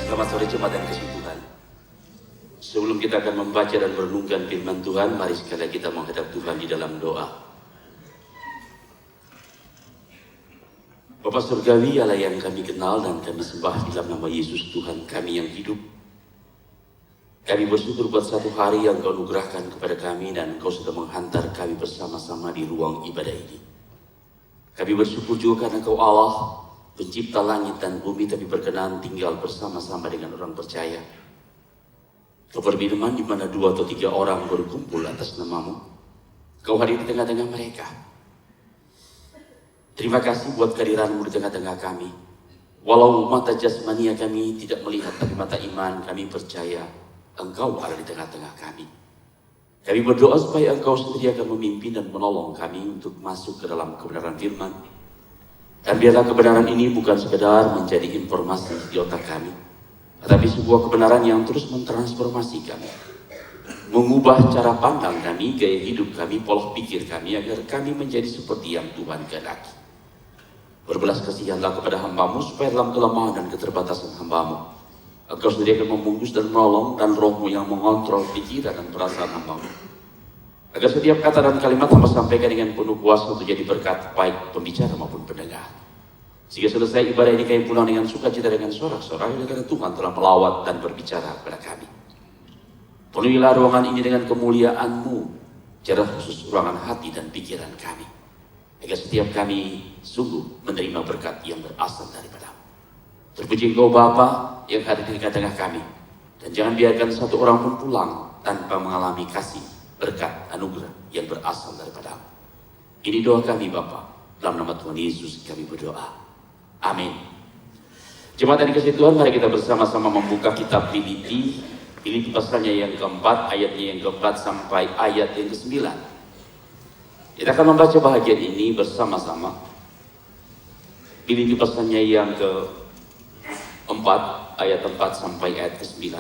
Selamat sore jemaat yang kasih Tuhan. Sebelum kita akan membaca dan merenungkan firman Tuhan, mari sekali kita menghadap Tuhan di dalam doa. Bapa Surgawi, Allah yang kami kenal dan kami sembah di dalam nama Yesus Tuhan kami yang hidup. Kami bersyukur buat satu hari yang Kau anugerahkan kepada kami dan Kau sudah menghantar kami bersama-sama di ruang ibadah ini. Kami bersyukur juga karena Kau Allah, pencipta langit dan bumi, tapi berkenan tinggal bersama-sama dengan orang percaya. Kau berfirman di mana 2 atau 3 orang berkumpul atas namamu, Kau hadir di tengah-tengah mereka. Terima kasih buat kehadiran-Mu di tengah-tengah kami. Walau mata jasmania kami tidak melihat, tapi mata iman kami percaya Engkau ada di tengah-tengah kami. Kami berdoa supaya Engkau sendiri akan memimpin dan menolong kami untuk masuk ke dalam kebenaran firman. Dan biarlah kebenaran ini bukan sekedar menjadi informasi di otak kami, tetapi sebuah kebenaran yang terus mentransformasi kami, mengubah cara pandang kami, gaya hidup kami, pola pikir kami, agar kami menjadi seperti yang Tuhan kehendaki. Berbelas kasihanlah kepada hamba-Mu, supaya dalam kelemahan dan keterbatasan hamba-Mu, Engkau sendiri akan membungkus dan menolong, dan Roh-Mu yang mengontrol pikiran dan perasaan hamba-Mu, agar setiap kata dan kalimat hamba sampaikan dengan penuh kuasa untuk jadi berkat baik pembicara maupun pendengar. Sehingga selesai ibadah ini kami pulang dengan sukacita dengan sorak-sorai, karena Tuhan telah melawat dan berbicara kepada kami. Penuhilah ruangan ini dengan kemuliaan-Mu, cerah khusus ruangan hati dan pikiran kami, agar setiap kami sungguh menerima berkat yang berasal daripada-Mu. Terpuji Engkau Bapa yang hadir di tengah-tengah kami, dan jangan biarkan satu orang pun pulang tanpa mengalami kasih, berkat, anugerah yang berasal daripada-Mu. Ini doa kami Bapa, dalam nama Tuhan Yesus kami berdoa. Amin. Jemaat yang dikasihi Tuhan, mari kita bersama-sama membuka kitab Filipi. Filipi pasalnya yang keempat, ayatnya yang keempat sampai ayat yang ke-9. Kita akan membaca bahagian ini bersama-sama. Filipi pasalnya yang keempat, ayat 4 sampai ayat ke-9.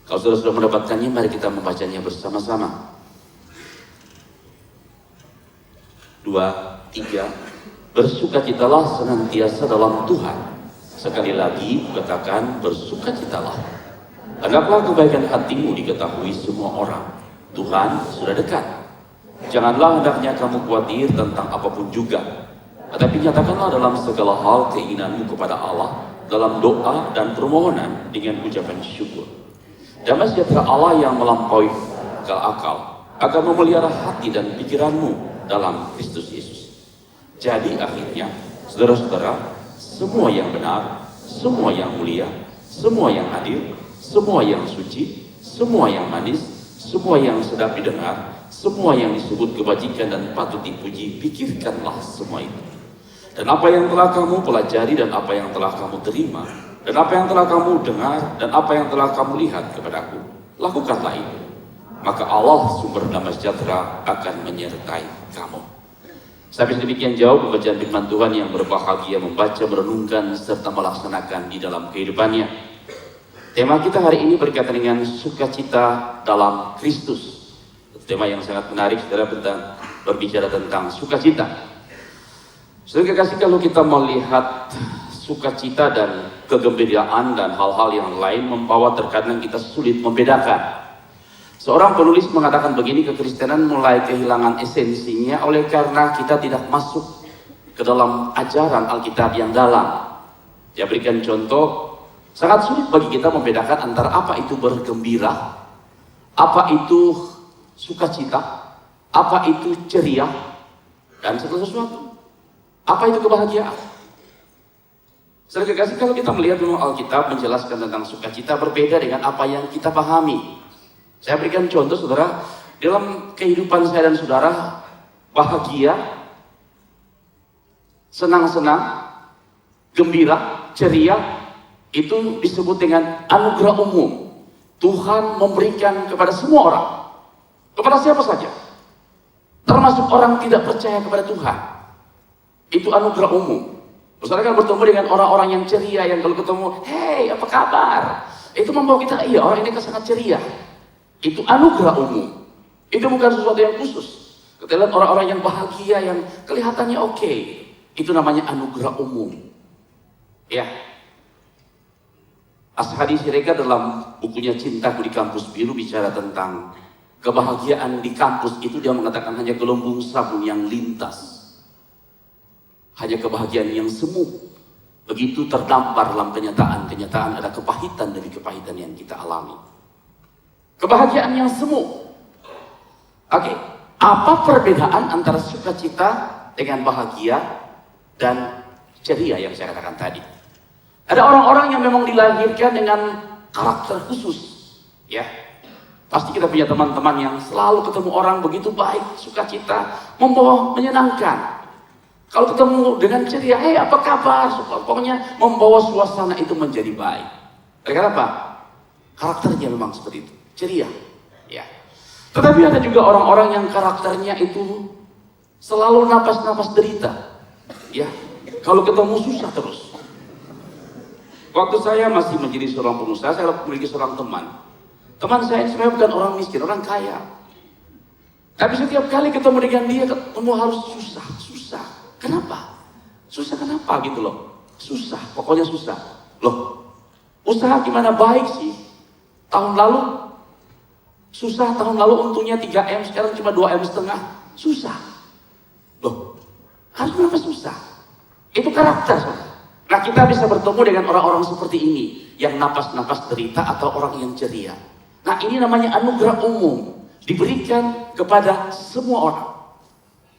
Kalau sudah mendapatkannya, mari kita membacanya bersama-sama. 2, 3. Bersukacitalah senantiasa dalam Tuhan. Sekali lagi katakan bersukacitalah. Anggaplah kebaikan hatimu diketahui semua orang. Tuhan sudah dekat. Janganlah hendaknya kamu khawatir tentang apapun juga, tetapi nyatakanlah dalam segala hal keinginanmu kepada Allah dalam doa dan permohonan dengan ucapan syukur. Damai sejahtera Allah yang melampaui akal akan memelihara hati dan pikiranmu dalam Kristus Yesus. Jadi akhirnya, saudara-saudara, semua yang benar, semua yang mulia, semua yang adil, semua yang suci, semua yang manis, semua yang sedap didengar, semua yang disebut kebajikan dan patut dipuji, pikirkanlah semua itu. Dan apa yang telah kamu pelajari, dan apa yang telah kamu terima, dan apa yang telah kamu dengar, dan apa yang telah kamu lihat kepadaku, lakukanlah itu. Maka Allah sumber damai sejahtera akan menyertai kamu. Sampai sedemikian jauh pembacaan firman Tuhan yang berbahagia membaca, merenungkan, serta melaksanakan di dalam kehidupannya. Tema kita hari ini berkaitan dengan sukacita dalam Kristus. Tema yang sangat menarik, saudara, tentang berbicara tentang sukacita. Saudara kekasih, kalau kita melihat sukacita dan kegembiraan dan hal-hal yang lain membawa, terkadang kita sulit membedakan. Seorang penulis mengatakan begini, kekristenan mulai kehilangan esensinya oleh karena kita tidak masuk ke dalam ajaran Alkitab yang dalam. Dia berikan contoh, sangat sulit bagi kita membedakan antara apa itu bergembira, apa itu sukacita, apa itu ceria, dan segala sesuatu. Apa itu kebahagiaan? Saudara kekasih, kalau kita melihat memang Alkitab menjelaskan tentang sukacita berbeda dengan apa yang kita pahami. Saya berikan contoh, saudara, dalam kehidupan saya dan saudara, bahagia, senang-senang, gembira, ceria, itu disebut dengan anugerah umum. Tuhan memberikan kepada semua orang, kepada siapa saja, termasuk orang tidak percaya kepada Tuhan. Itu anugerah umum. Saudara kan bertemu dengan orang-orang yang ceria, yang kalau ketemu, hey, apa kabar? Itu membawa kita, iya, orang ini kan sangat ceria. Itu anugerah umum. Itu bukan sesuatu yang khusus. Kita lihat orang-orang yang bahagia, yang kelihatannya oke. Itu namanya anugerah umum. Ya. Ashadi Siregar dalam bukunya Cintaku di Kampus Biru bicara tentang kebahagiaan di kampus itu. Dia mengatakan hanya gelembung sabun yang lintas. Hanya kebahagiaan yang semu. Begitu terdampar dalam kenyataan ada kepahitan dari kepahitan yang kita alami. Kebahagiaan yang semu. Oke, apa perbedaan antara sukacita dengan bahagia dan ceria yang saya katakan tadi? Ada orang-orang yang memang dilahirkan dengan karakter khusus, ya. Pasti kita punya teman-teman yang selalu ketemu orang begitu baik, sukacita, membawa menyenangkan. Kalau ketemu dengan ceria, apa kabar? Pokoknya membawa suasana itu menjadi baik. Karena apa? Karakternya memang seperti itu, ceria. Ya. Tetapi ada juga orang-orang yang karakternya itu selalu napas-napas derita. Ya. Kalau ketemu susah terus. Waktu saya masih menjadi seorang pengusaha, saya memiliki seorang teman. Teman saya sebenarnya bukan orang miskin, orang kaya. Tapi setiap kali ketemu dengan dia, ketemu harus susah. Kenapa? Susah kenapa gitu loh? Susah, pokoknya susah. Loh, usaha gimana baik sih? Tahun lalu susah, tahun lalu untungnya 3M, sekarang cuma 2,5 M. Susah. Loh, harus kenapa susah? Itu karakter. Nah, kita bisa bertemu dengan orang-orang seperti ini, yang napas-napas derita atau orang yang ceria. Nah, ini namanya anugerah umum, diberikan kepada semua orang.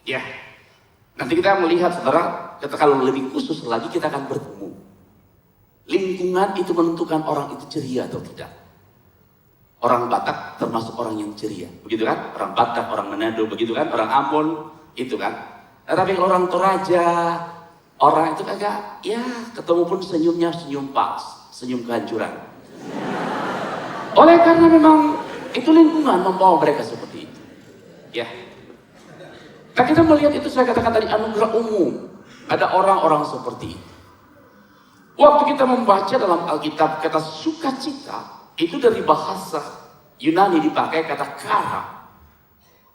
Ya. Nanti kita melihat, saudara, kalau lebih khusus lagi kita akan bertemu. Lingkungan itu menentukan orang itu ceria atau tidak. Orang Batak termasuk orang yang ceria, begitu kan? Orang Batak, orang Manado, begitu kan? Orang Ambon, itu kan? Nah, tapi kalau orang Toraja, orang itu agak, ya ketemu pun senyumnya senyum pals, senyum kehancuran. Oleh karena memang itu lingkungan membawa mereka seperti itu. Ya. Nah, kita melihat itu, saya katakan tadi, anugerah umum. Ada orang-orang seperti itu. Waktu kita membaca dalam Alkitab kata sukacita, itu dari bahasa Yunani dipakai kata kara.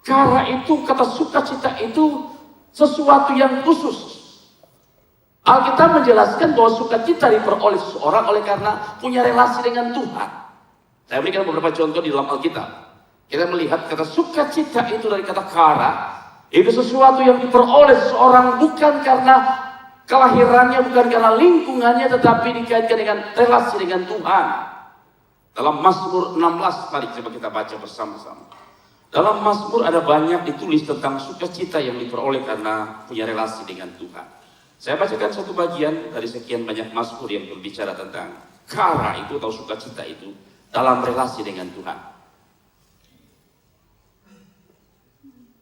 Kara itu, kata sukacita itu sesuatu yang khusus. Alkitab menjelaskan bahwa sukacita diperoleh seseorang oleh karena punya relasi dengan Tuhan. Saya berikan beberapa contoh di dalam Alkitab. Kita melihat kata sukacita itu dari kata kara. Itu sesuatu yang diperoleh seseorang bukan karena kelahirannya, bukan karena lingkungannya, tetapi dikaitkan dengan relasi dengan Tuhan. Dalam Mazmur 16, mari coba kita baca bersama-sama. Dalam Mazmur ada banyak ditulis tentang sukacita yang diperoleh karena punya relasi dengan Tuhan. Saya bacakan satu bagian dari sekian banyak Mazmur yang berbicara tentang kara itu atau sukacita itu dalam relasi dengan Tuhan.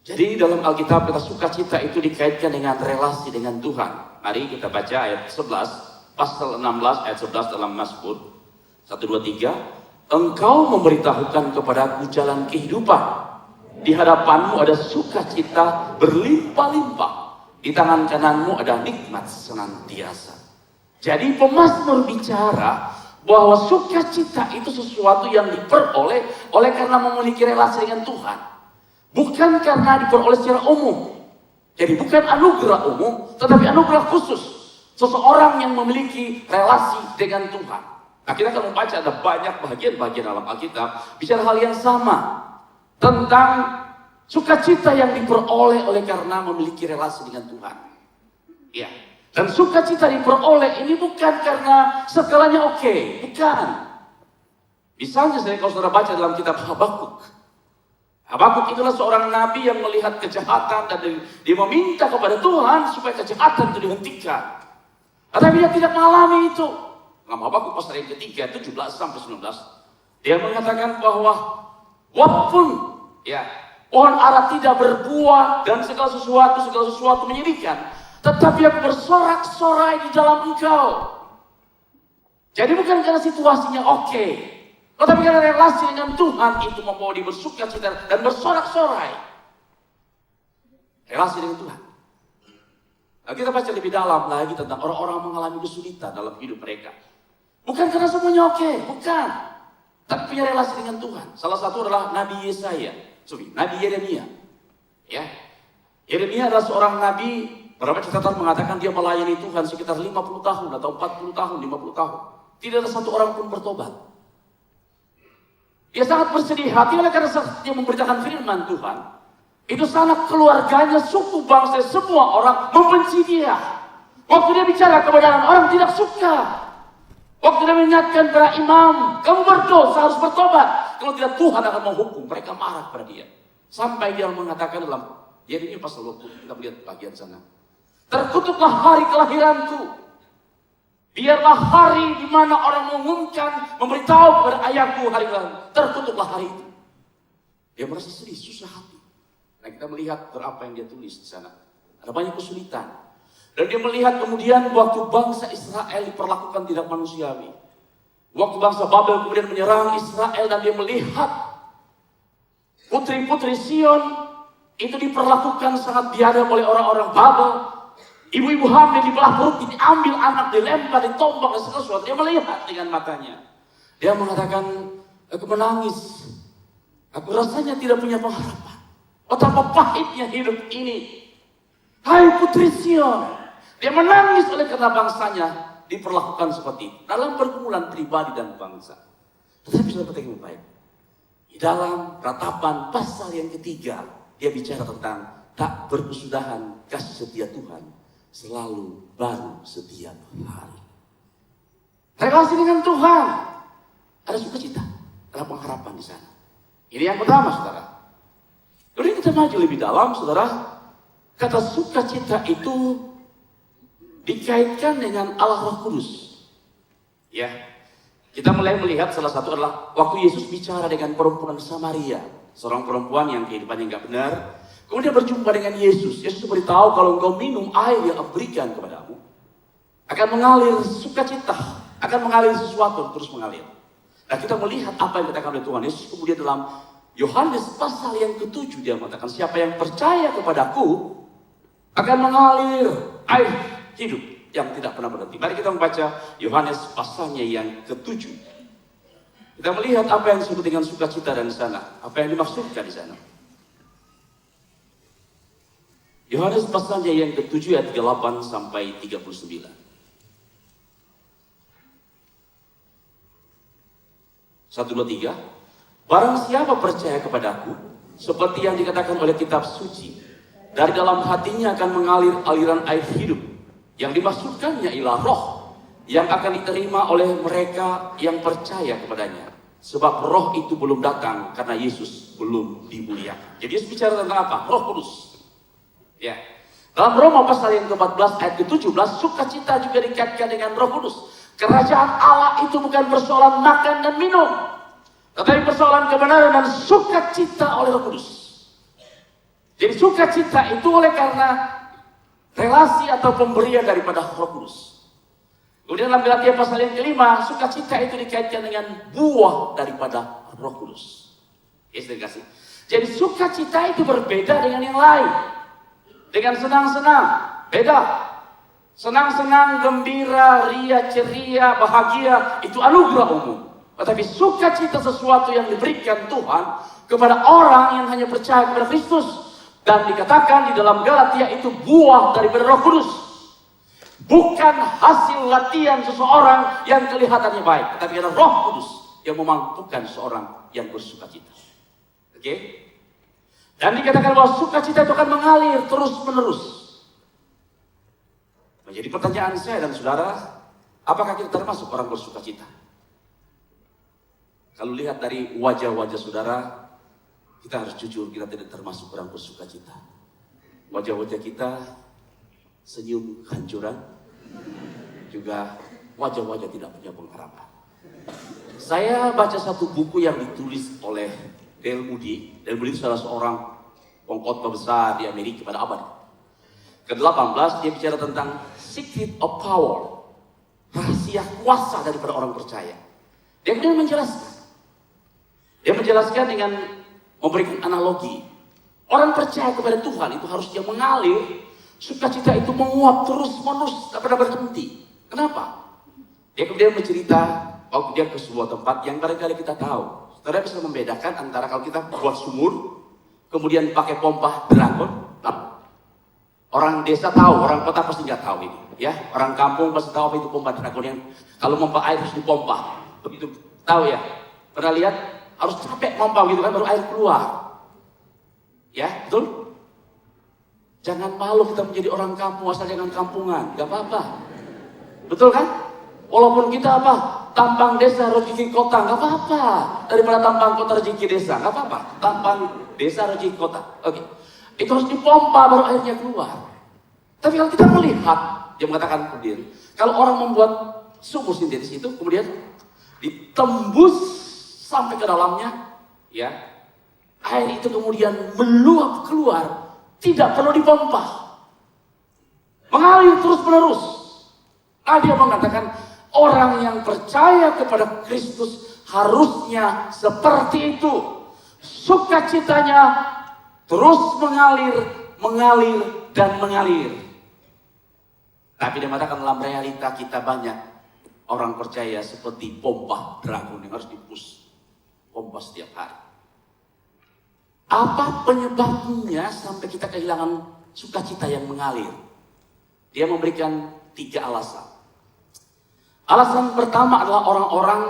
Jadi dalam Alkitab kata sukacita itu dikaitkan dengan relasi dengan Tuhan. Mari kita baca ayat 11, pasal 16 ayat 11 dalam Mazmur 1, 2, 3. Engkau memberitahukan kepadaku jalan kehidupan. Di hadapanmu ada sukacita berlimpah-limpah. Di tangan kananmu ada nikmat senantiasa. Jadi pemazmur bicara bahwa sukacita itu sesuatu yang diperoleh oleh karena memiliki relasi dengan Tuhan. Bukan karena diperoleh secara umum. Jadi bukan anugerah umum, tetapi anugerah khusus. Seseorang yang memiliki relasi dengan Tuhan. Nah, kita akan membaca ada banyak bagian-bagian dalam Alkitab bicara hal yang sama. Tentang sukacita yang diperoleh oleh karena memiliki relasi dengan Tuhan. Ya. Dan sukacita diperoleh ini bukan karena segalanya oke. Bukan. Misalnya kalau saudara baca dalam kitab Habakuk. Habakuk itulah seorang nabi yang melihat kejahatan dan dia meminta kepada Tuhan supaya kejahatan itu dihentikan. Tetapi dia tidak mengalami itu. Dalam Habakuk pasal yang ketiga 17 sampai 19, dia mengatakan bahwa walaupun ya pohon ara tidak berbuah dan segala sesuatu menyedihkan, tetapi aku bersorak-sorai di dalam Engkau. Jadi bukan karena situasinya oke. Tetapi karena relasi dengan Tuhan itu membawa dia bersukacita dan bersorak-sorai. Relasi dengan Tuhan. Nah, kita baca lebih dalam lagi tentang orang-orang mengalami kesulitan dalam hidup mereka. Bukan karena semuanya oke, bukan. Tapi punya relasi dengan Tuhan. Salah satu adalah Nabi Yesaya, Nabi Yeremia. Ya, Yeremia adalah seorang nabi, beberapa catatan mengatakan dia melayani Tuhan sekitar 50 tahun atau 40 tahun, 50 tahun. Tidak ada satu orang pun bertobat. Dia sangat bersedih hati oleh karena saat dia memberitakan firman Tuhan. Itu sanak keluarganya, suku bangsa, semua orang membenci dia. Waktu dia bicara kebenaran, orang tidak suka. Waktu dia mengingatkan para imam, kamu berdosa, harus bertobat. Kalau tidak, Tuhan akan menghukum. Mereka marah pada dia. Sampai dia mengatakan dalam Yeremia pasal 20, kita melihat bagian sana. Terkutuklah hari kelahiranku. Biarlah hari di mana orang mengumumkan, memberitahu kepada ayahku hari kelahiran. Terkutuklah hari itu. Dia merasa sedih, susah hati. Nah, kita melihat berapa yang dia tulis di sana. Ada banyak kesulitan. Dan dia melihat kemudian waktu bangsa Israel diperlakukan tidak manusiawi. Waktu bangsa Babel kemudian menyerang Israel dan dia melihat putri-putri Sion itu diperlakukan sangat biadab oleh orang-orang Babel. Ibu-ibu hamil dibelah perut, diambil anak, dilempar, ditombak, dan segala sesuatu. Dia melihat dengan matanya. Dia mengatakan, aku menangis. Aku rasanya tidak punya pengharapan. Betapa pahitnya hidup ini. Hai putri Sion. Dia menangis oleh karena bangsanya diperlakukan seperti itu. Dalam pergumulan pribadi dan bangsa. Tetapi sudah penting baik. Di dalam ratapan pasal yang ketiga, dia bicara tentang tak berkesudahan kasih setia Tuhan selalu baru setiap hari. Relasi dengan Tuhan ada sukacita, ada pengharapan di sana. Ini yang pertama, saudara. Kemudian kita maju lebih dalam, saudara. Kata sukacita itu dikaitkan dengan Allah Roh Kudus. Ya, kita mulai melihat salah satu adalah waktu Yesus bicara dengan perempuan Samaria, seorang perempuan yang kehidupannya nggak benar. Kemudian berjumpa dengan Yesus. Yesus beritahu kalau engkau minum air yang aku berikan kepadamu, akan mengalir sukacita, akan mengalir sesuatu terus mengalir. Nah, kita melihat apa yang dikatakan oleh Tuhan Yesus. Kemudian dalam Yohanes pasal yang ke-7 dia mengatakan, siapa yang percaya kepadaku akan mengalir air hidup yang tidak pernah berhenti. Mari kita membaca Yohanes pasalnya yang ke-7. Kita melihat apa yang disebut dengan sukacita dan di sana, apa yang dimaksudkan di sana. Yohanes pasalnya yang ke-7 ayat 38 sampai 39. Satu, dua, tiga. Barang siapa percaya kepadaku, seperti yang dikatakan oleh kitab suci, dari dalam hatinya akan mengalir aliran air hidup. Yang dimaksudkannya ialah roh yang akan diterima oleh mereka yang percaya kepadanya. Sebab roh itu belum datang karena Yesus belum dimuliakan. Jadi Yesus bicara tentang apa? Roh Kudus. Ya. Dalam Roma pasal yang ke-14 ayat ke-17, sukacita juga dikaitkan dengan Roh Kudus. Kerajaan Allah itu bukan persoalan makan dan minum, tetapi persoalan kebenaran dan sukacita oleh Roh Kudus. Jadi sukacita itu oleh karena relasi atau pemberian daripada Roh Kudus. Kemudian dalam Galatia pasal yang kelima, sukacita itu dikaitkan dengan buah daripada Roh Kudus. Yes, terima kasih. Jadi sukacita itu berbeda dengan yang lain. Dengan senang-senang, beda. Senang-senang, gembira, ria, ceria, bahagia, itu anugerah umum. Tetapi sukacita sesuatu yang diberikan Tuhan kepada orang yang hanya percaya kepada Kristus. Dan dikatakan di dalam Galatia itu buah daripada Roh Kudus. Bukan hasil latihan seseorang yang kelihatannya baik, tetapi adalah Roh Kudus yang memampukan seorang yang bersukacita. Oke? Dan dikatakan bahwa sukacita itu akan mengalir terus-menerus. Menjadi pertanyaan saya dan saudara, apakah kita termasuk orang bersukacita? Kalau lihat dari wajah-wajah saudara, kita harus jujur, kita tidak termasuk orang bersukacita. Wajah-wajah kita senyum kehancuran, juga wajah-wajah tidak punya pengharapan. Saya baca satu buku yang ditulis oleh Dale Moody. Dale Moody itu salah seorang pengkhotbah besar di Amerika pada abad ke-18. Dia bicara tentang secret of power, rahasia kuasa daripada orang percaya. Dia kemudian menjelaskan. Dia menjelaskan dengan memberikan analogi. Orang percaya kepada Tuhan itu harusnya mengalir, sukacita itu menguap terus-menerus, tak pernah berhenti. Kenapa? Dia kemudian bercerita waktu dia ke sebuah tempat yang barangkali kita tahu. Saudara bisa membedakan antara kalau kita buat sumur, kemudian pakai pompa dragon, Orang desa tahu, orang kota pasti nggak tahu ini. Ya, orang kampung pasti tahu apa itu pompa dragon yang kalau pompa air harus dipompa. Begitu tahu ya? Pernah lihat? Harus capek pompa gitu kan baru air keluar. Ya, betul? Jangan malu kita menjadi orang kampung asal jangan kampungan, nggak apa-apa. Betul kan? Walaupun kita apa? Tampang desa rezeki kota, nggak apa-apa. Daripada tampang kota rezeki desa, nggak apa-apa. Tampang desa rezeki kota. Oke. Itu harus dipompa baru airnya keluar. Tapi kalau kita melihat, dia mengatakan kemudian, kalau orang membuat sumur sintetis itu kemudian ditembus sampai ke dalamnya, ya, air itu kemudian meluap keluar, tidak perlu dipompa, mengalir terus menerus. Nah, dia mengatakan orang yang percaya kepada Kristus harusnya seperti itu, sukacitanya terus mengalir, dan mengalir. Tapi dia mengatakan dalam realita kita banyak orang percaya seperti pompa dragon yang harus dipus pompa setiap hari. Apa penyebabnya sampai kita kehilangan sukacita yang mengalir? Dia memberikan 3 alasan. Alasan pertama adalah orang-orang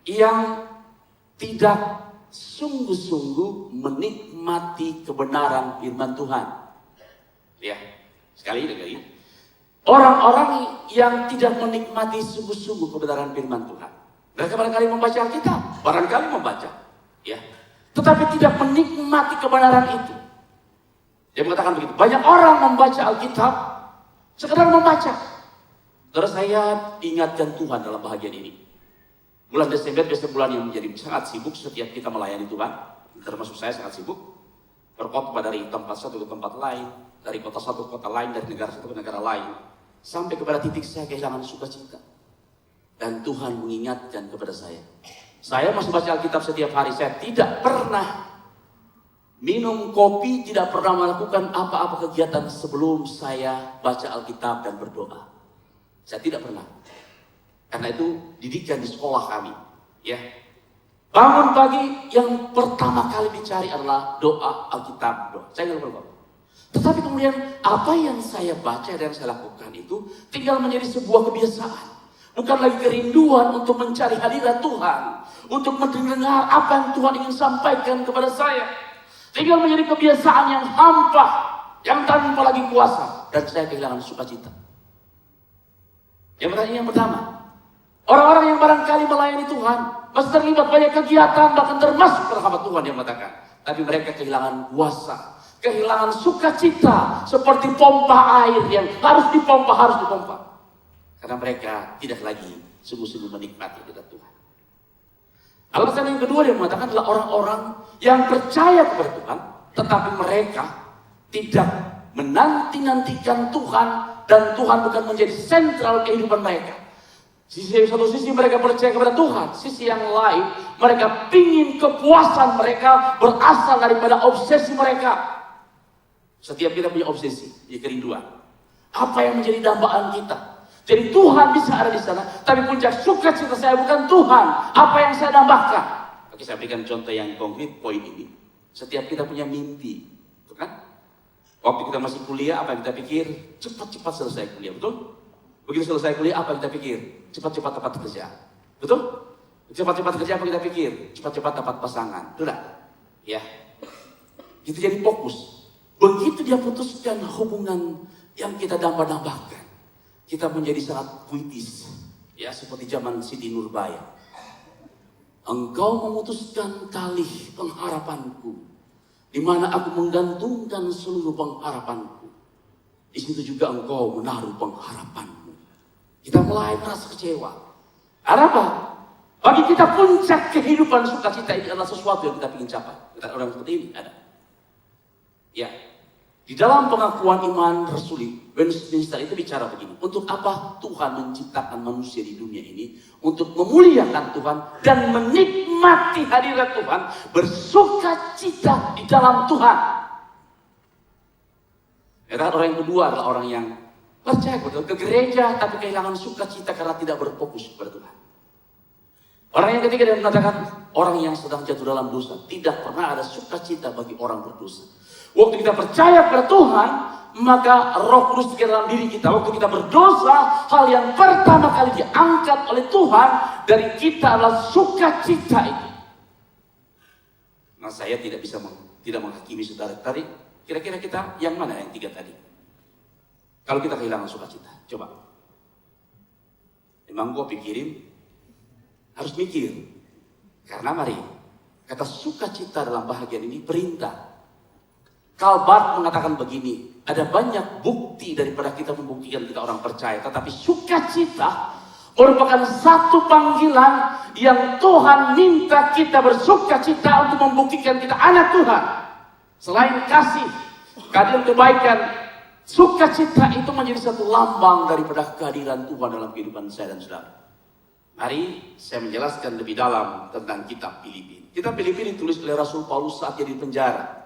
yang tidak sungguh-sungguh menikmati kebenaran firman Tuhan. Ya, sekali lagi. Orang-orang yang tidak menikmati sungguh-sungguh kebenaran firman Tuhan. Mereka barangkali membaca Alkitab, barangkali membaca, ya. Tetapi tidak menikmati kebenaran itu. Dia mengatakan begitu. Banyak orang membaca Alkitab sekedar membaca. Terus saya ingatkan Tuhan dalam bahagian ini. Bulan Desember biasanya bulan yang menjadi sangat sibuk setiap kita melayani Tuhan. Termasuk saya sangat sibuk. Berkhotbah dari tempat satu ke tempat lain, dari kota satu ke kota lain, dari negara satu ke negara lain. Sampai kepada titik saya kehilangan sukacita. Dan Tuhan mengingatkan kepada saya. Saya masih baca Alkitab setiap hari. Saya tidak pernah minum kopi, tidak pernah melakukan apa-apa kegiatan sebelum saya baca Alkitab dan berdoa. Saya tidak pernah. Karena itu didikan di sekolah kami, ya. Bangun pagi yang pertama kali dicari adalah doa Alkitab, doa. Saya nggak lupa. Tetapi kemudian apa yang saya baca dan saya lakukan itu tinggal menjadi sebuah kebiasaan. Bukan lagi kerinduan untuk mencari hadirat Tuhan, untuk mendengar apa yang Tuhan ingin sampaikan kepada saya. Tinggal menjadi kebiasaan yang hampa, yang tanpa lagi kuasa, dan saya kehilangan sukacita. Yang pertama. Orang-orang yang barangkali melayani Tuhan, masih terlibat banyak kegiatan, bahkan termasuk berhamba Tuhan yang mengatakan. Tapi mereka kehilangan kuasa, kehilangan sukacita, seperti pompa air yang harus dipompa. Karena mereka tidak lagi sungguh-sungguh menikmati hadirat Tuhan. Alasan yang kedua dia mengatakan adalah orang-orang yang percaya kepada Tuhan, tetapi mereka tidak menanti-nantikan Tuhan, dan Tuhan bukan menjadi sentral kehidupan mereka. Satu sisi mereka percaya kepada Tuhan, sisi yang lain mereka pingin kepuasan mereka berasal daripada obsesi mereka. Setiap kita punya obsesi, punya kerinduan. Apa yang menjadi dambaan kita? Jadi Tuhan bisa ada di sana, tapi puncak sukacita saya bukan Tuhan. Apa yang saya dambakan? Oke, saya berikan contoh yang konkret poin ini. Setiap kita punya mimpi, betul kan? Waktu kita masih kuliah, apa yang kita pikir? Cepat-cepat selesai kuliah, betul? Begitu selesai kuliah, apa yang kita pikir? Cepat-cepat dapat kerja. Betul? Cepat-cepat kerja, apa kita pikir? Cepat-cepat dapat pasangan. Betul tak? Ya. Itu jadi fokus. Begitu dia putuskan hubungan yang kita dambah-dambahkan, kita menjadi sangat puitis. Ya, seperti zaman Siti Nurbaya. Engkau memutuskan tali pengharapanku, di mana aku menggantungkan seluruh pengharapanku. Di situ juga engkau menaruh pengharapanmu. Kita mulai merasa kecewa. Apa? Bagi kita puncak kehidupan sukacita ini adalah sesuatu yang kita ingin capai. Orang seperti ini ada. Ya, di dalam pengakuan iman rasuli, Westminster itu bicara begini. Untuk apa Tuhan menciptakan manusia di dunia ini? Untuk memuliakan Tuhan dan menikmati hadirat Tuhan, bersukacita di dalam Tuhan. Orang yang kedua adalah orang yang percaya betul ke gereja tapi kehilangan sukacita karena tidak berfokus kepada Tuhan. Orang yang ketiga dia mengatakan orang yang sedang jatuh dalam dosa, tidak pernah ada sukacita bagi orang berdosa. Waktu kita percaya kepada Tuhan, maka Roh Kudus di dalam diri kita. Waktu kita berdosa, hal yang pertama kali diangkat oleh Tuhan dari kita adalah sukacita itu. Nah, saya tidak bisa tidak menghakimi saudara. Tadi kira-kira kita yang mana yang 3 tadi? Kalau kita kehilangan sukacita, coba. Emang gua pikirin, harus mikir. Karena mari, kata sukacita dalam bahagian ini perintah. Karl Barth mengatakan begini, ada banyak bukti daripada kita membuktikan kita orang percaya, tetapi sukacita merupakan satu panggilan yang Tuhan minta kita bersukacita untuk membuktikan kita anak Tuhan. Selain kasih, keadilan, kebaikan, sukacita itu menjadi satu lambang daripada kehadiran Tuhan dalam kehidupan saya dan saudara. Mari saya menjelaskan lebih dalam tentang kitab Filipi. Kitab Filipi ditulis oleh Rasul Paulus saat dia di penjara.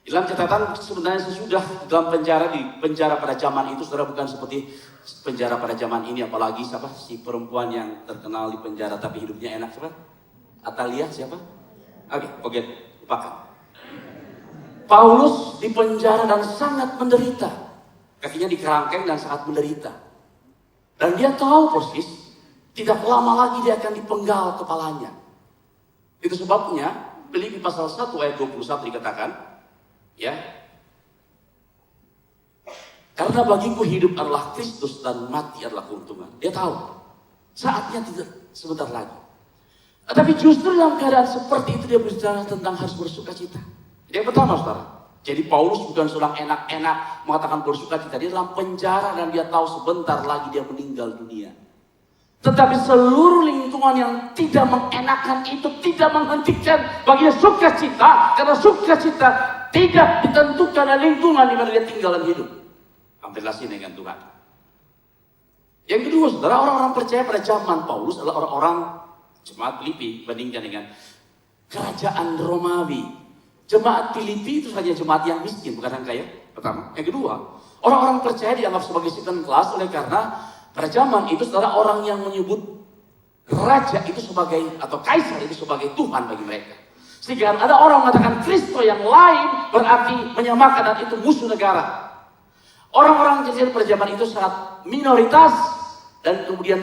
Dalam catatan sebenarnya sesudah dalam penjara, di penjara pada zaman itu, saudara, bukan seperti penjara pada zaman ini, apalagi siapa si perempuan yang terkenal di penjara tapi hidupnya enak, siapa? Atalia siapa? Oke, lupakan. Paulus di penjara dan sangat menderita, kakinya dikerangkeng dan sangat menderita, dan dia tahu persis tidak lama lagi dia akan dipenggal kepalanya. Itu sebabnya Filipi pasal 1 ayat 21 dikatakan, ya, karena bagiku hidup adalah Kristus dan mati adalah keuntungan. Dia tahu saatnya tidak sebentar lagi. Tapi justru dalam keadaan seperti itu dia berbicara tentang harus bersukacita. Yang pertama, saudara, jadi Paulus bukan seorang enak-enak mengatakan bersukacita. Dia dalam penjara dan dia tahu sebentar lagi dia meninggal dunia. Tetapi seluruh lingkungan yang tidak mengenakan itu tidak menghentikan baginya sukacita, karena sukacita tidak ditentukan oleh lingkungan di mana dia tinggal dan hidup. Relasi dengan Tuhan. Yang kedua, saudara, orang-orang percaya pada zaman Paulus adalah orang-orang jemaat Filipi bandingkan dengan kerajaan Romawi. Jemaat Filipi itu saja jemaat yang miskin, bukan yang kaya. Pertama. Yang kedua, orang-orang percaya dianggap sebagai second class oleh karena pada zaman itu, saudara, orang yang menyebut raja itu sebagai, atau kaisar itu sebagai Tuhan bagi mereka. Sehingga ada orang mengatakan Kristo yang lain berarti menyamakan, dan itu musuh negara. Orang-orang jadian pada zaman itu sangat minoritas, dan kemudian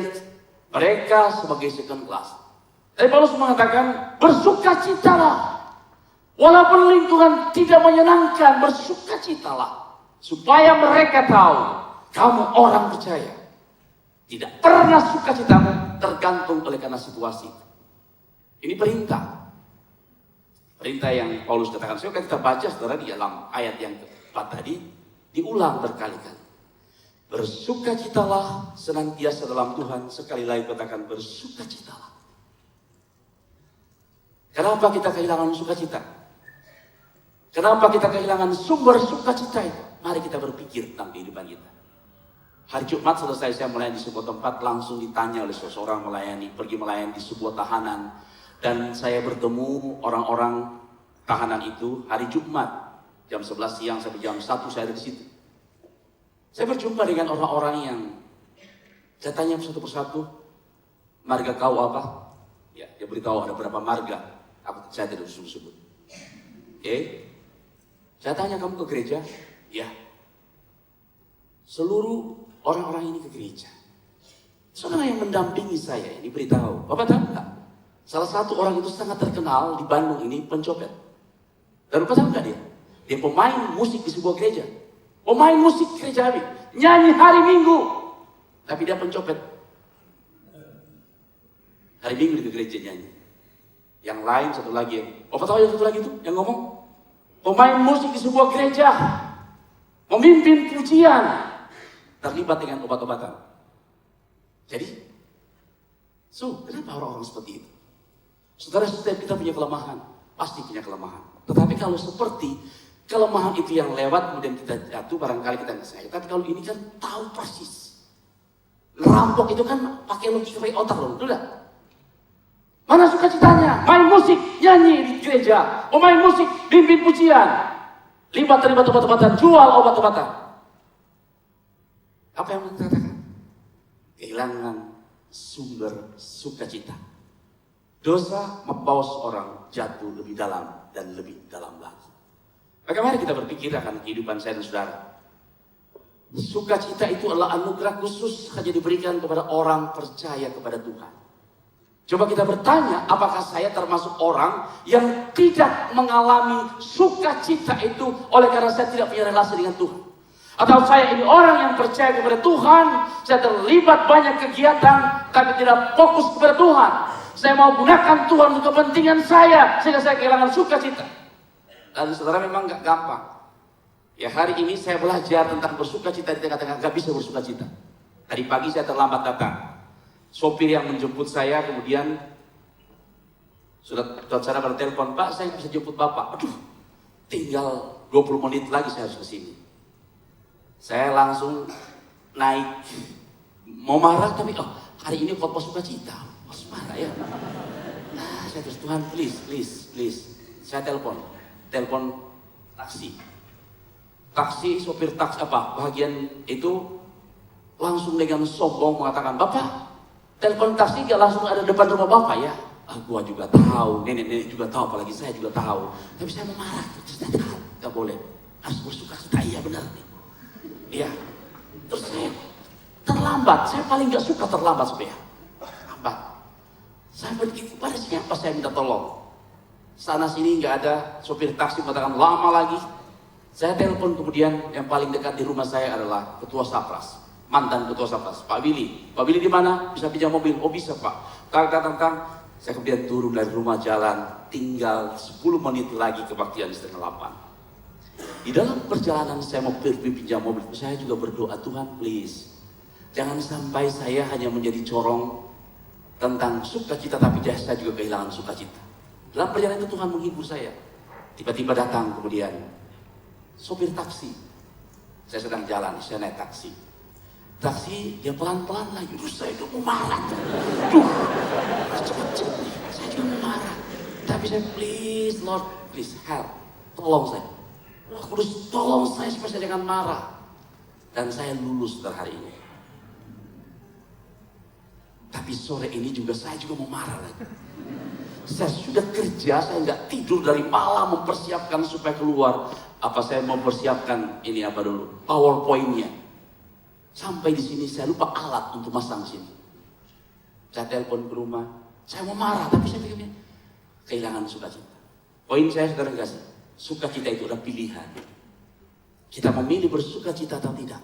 mereka sebagai second class. Tapi Paulus mengatakan bersukacitalah. Walaupun lingkungan tidak menyenangkan, bersukacitalah. Supaya mereka tahu kamu orang percaya. Tidak pernah sukacitamu tergantung oleh karena situasi. Ini perintah. Perintah yang Paulus katakan. Saya akan kita baca, saudara, di dalam ayat yang keempat tadi. Diulang berkali-kali. Bersukacitalah senantiasa dalam Tuhan. Sekali lagi katakan bersukacitalah. Kenapa kita kehilangan sukacita? Kenapa kita kehilangan sumber sukacita itu? Mari kita berpikir tentang kehidupan kita. Hari Jumat selesai saya melayani di sebuah tempat, langsung ditanya oleh seseorang pergi melayani di sebuah tahanan. Dan saya bertemu orang-orang tahanan itu hari Jumat. Jam 11 siang sampai jam 1 saya ada di situ. Saya berjumpa dengan orang-orang yang saya tanya satu persatu, marga kau apa? Ya, dia beritahu ada berapa marga. Saya tidak sebut-sebut. Oke. Saya tanya, kamu ke gereja? Ya. Seluruh orang-orang ini ke gereja. Saudara yang mendampingi saya ini beritahu, Bapak tahu nggak? Salah satu orang itu sangat terkenal di Bandung ini pencopet. Dan Bapak tahu nggak dia? Dia pemain musik di sebuah gereja. Pemain musik gerejawi, nyanyi hari Minggu, tapi dia pencopet. Hari Minggu di gereja nyanyi. Yang lain satu lagi, Bapak tahu yang satu lagi itu yang ngomong? Pemain musik di sebuah gereja, memimpin pujian, terlibat dengan obat-obatan. Jadi, kenapa orang-orang seperti itu? Saudara, setiap kita punya kelemahan, pasti punya kelemahan. Tetapi kalau seperti kelemahan itu yang lewat, kemudian kita jatuh, barangkali kita nggak sengaja. Tapi kalau ini kan tahu persis. Rampok itu kan pakai logika otak loh, betul nggak? Mana sukacitanya? Main musik, nyanyi di gereja, main musik, pimpin pujian, terlibat obat-obatan, jual obat-obatan. Apa yang dikatakan? Kehilangan sumber sukacita. Dosa membawa seorang jatuh lebih dalam dan lebih dalam lagi. Maka mari kita berpikir akan kehidupan saya dan saudara. Sukacita itu adalah anugerah khusus hanya diberikan kepada orang percaya kepada Tuhan. Coba kita bertanya, apakah saya termasuk orang yang tidak mengalami sukacita itu oleh karena saya tidak punya relasi dengan Tuhan? Atau saya ini orang yang percaya kepada Tuhan, saya terlibat banyak kegiatan, tapi tidak fokus kepada Tuhan. Saya mau gunakan Tuhan untuk kepentingan saya, sehingga saya kehilangan sukacita. Dan saudara memang gak gampang. Ya hari ini saya belajar tentang bersukacita di tengah-tengah gak bisa bersukacita. Tadi pagi saya terlambat datang. Sopir yang menjemput saya kemudian saudara bertelepon, Pak saya bisa jemput Bapak. Aduh, tinggal 20 menit lagi saya harus ke sini. Saya langsung naik. Mau marah tapi hari ini khotbah sukacita. Harus marah ya. Nah, saya terus Tuhan please. Saya telepon taksi, sopir taksi bagian itu langsung dengan sombong mengatakan, Bapak, telepon taksi gak langsung ada depan rumah Bapak ya? Gua juga tahu, nenek juga tahu, apalagi saya juga tahu. Tapi saya mau marah, terus gak boleh. Harus bersukacita, iya benar nih. Iya. Terus saya terlambat, saya paling gak suka terlambat supaya. Terlambat. Saya begitu, pada siapa saya minta tolong? Sana sini nggak ada, sopir taksi mengatakan lama lagi. Saya telepon kemudian yang paling dekat di rumah saya adalah Ketua Sapras, mantan Ketua Sapras, Pak Willy. Pak Willy di mana? Bisa pinjam mobil? Oh bisa Pak. Tang. Saya kemudian turun dari rumah jalan, tinggal 10 menit lagi kebaktian 7:30. Di dalam perjalanan saya mau pinjam mobil, saya juga berdoa, Tuhan please, jangan sampai saya hanya menjadi corong tentang sukacita, tapi saya juga kehilangan sukacita. Dalam perjalanan itu Tuhan menghibur saya. Tiba-tiba datang kemudian sopir taksi. Saya sedang jalan, saya naik taksi. Taksi dia pelan-pelan lagi. Saya itu mau marah. Cepet-cepet. Saya juga mau marah. Tapi saya please Lord, please help. Tolong saya. Roh Kudus tolong saya supaya saya jangan marah. Dan saya lulus dari hari ini. Tapi sore ini juga saya juga mau marah lagi. Saya sudah kerja, saya nggak tidur dari malam mempersiapkan supaya keluar. Saya mempersiapkan ini dulu, PowerPoint-nya. Sampai di sini saya lupa alat untuk masang sini. Saya telepon ke rumah, saya mau marah, tapi saya pikir kehilangan sukacita. Poin saya saudara kasih, sukacita itu adalah pilihan. Kita memilih bersukacita atau tidak.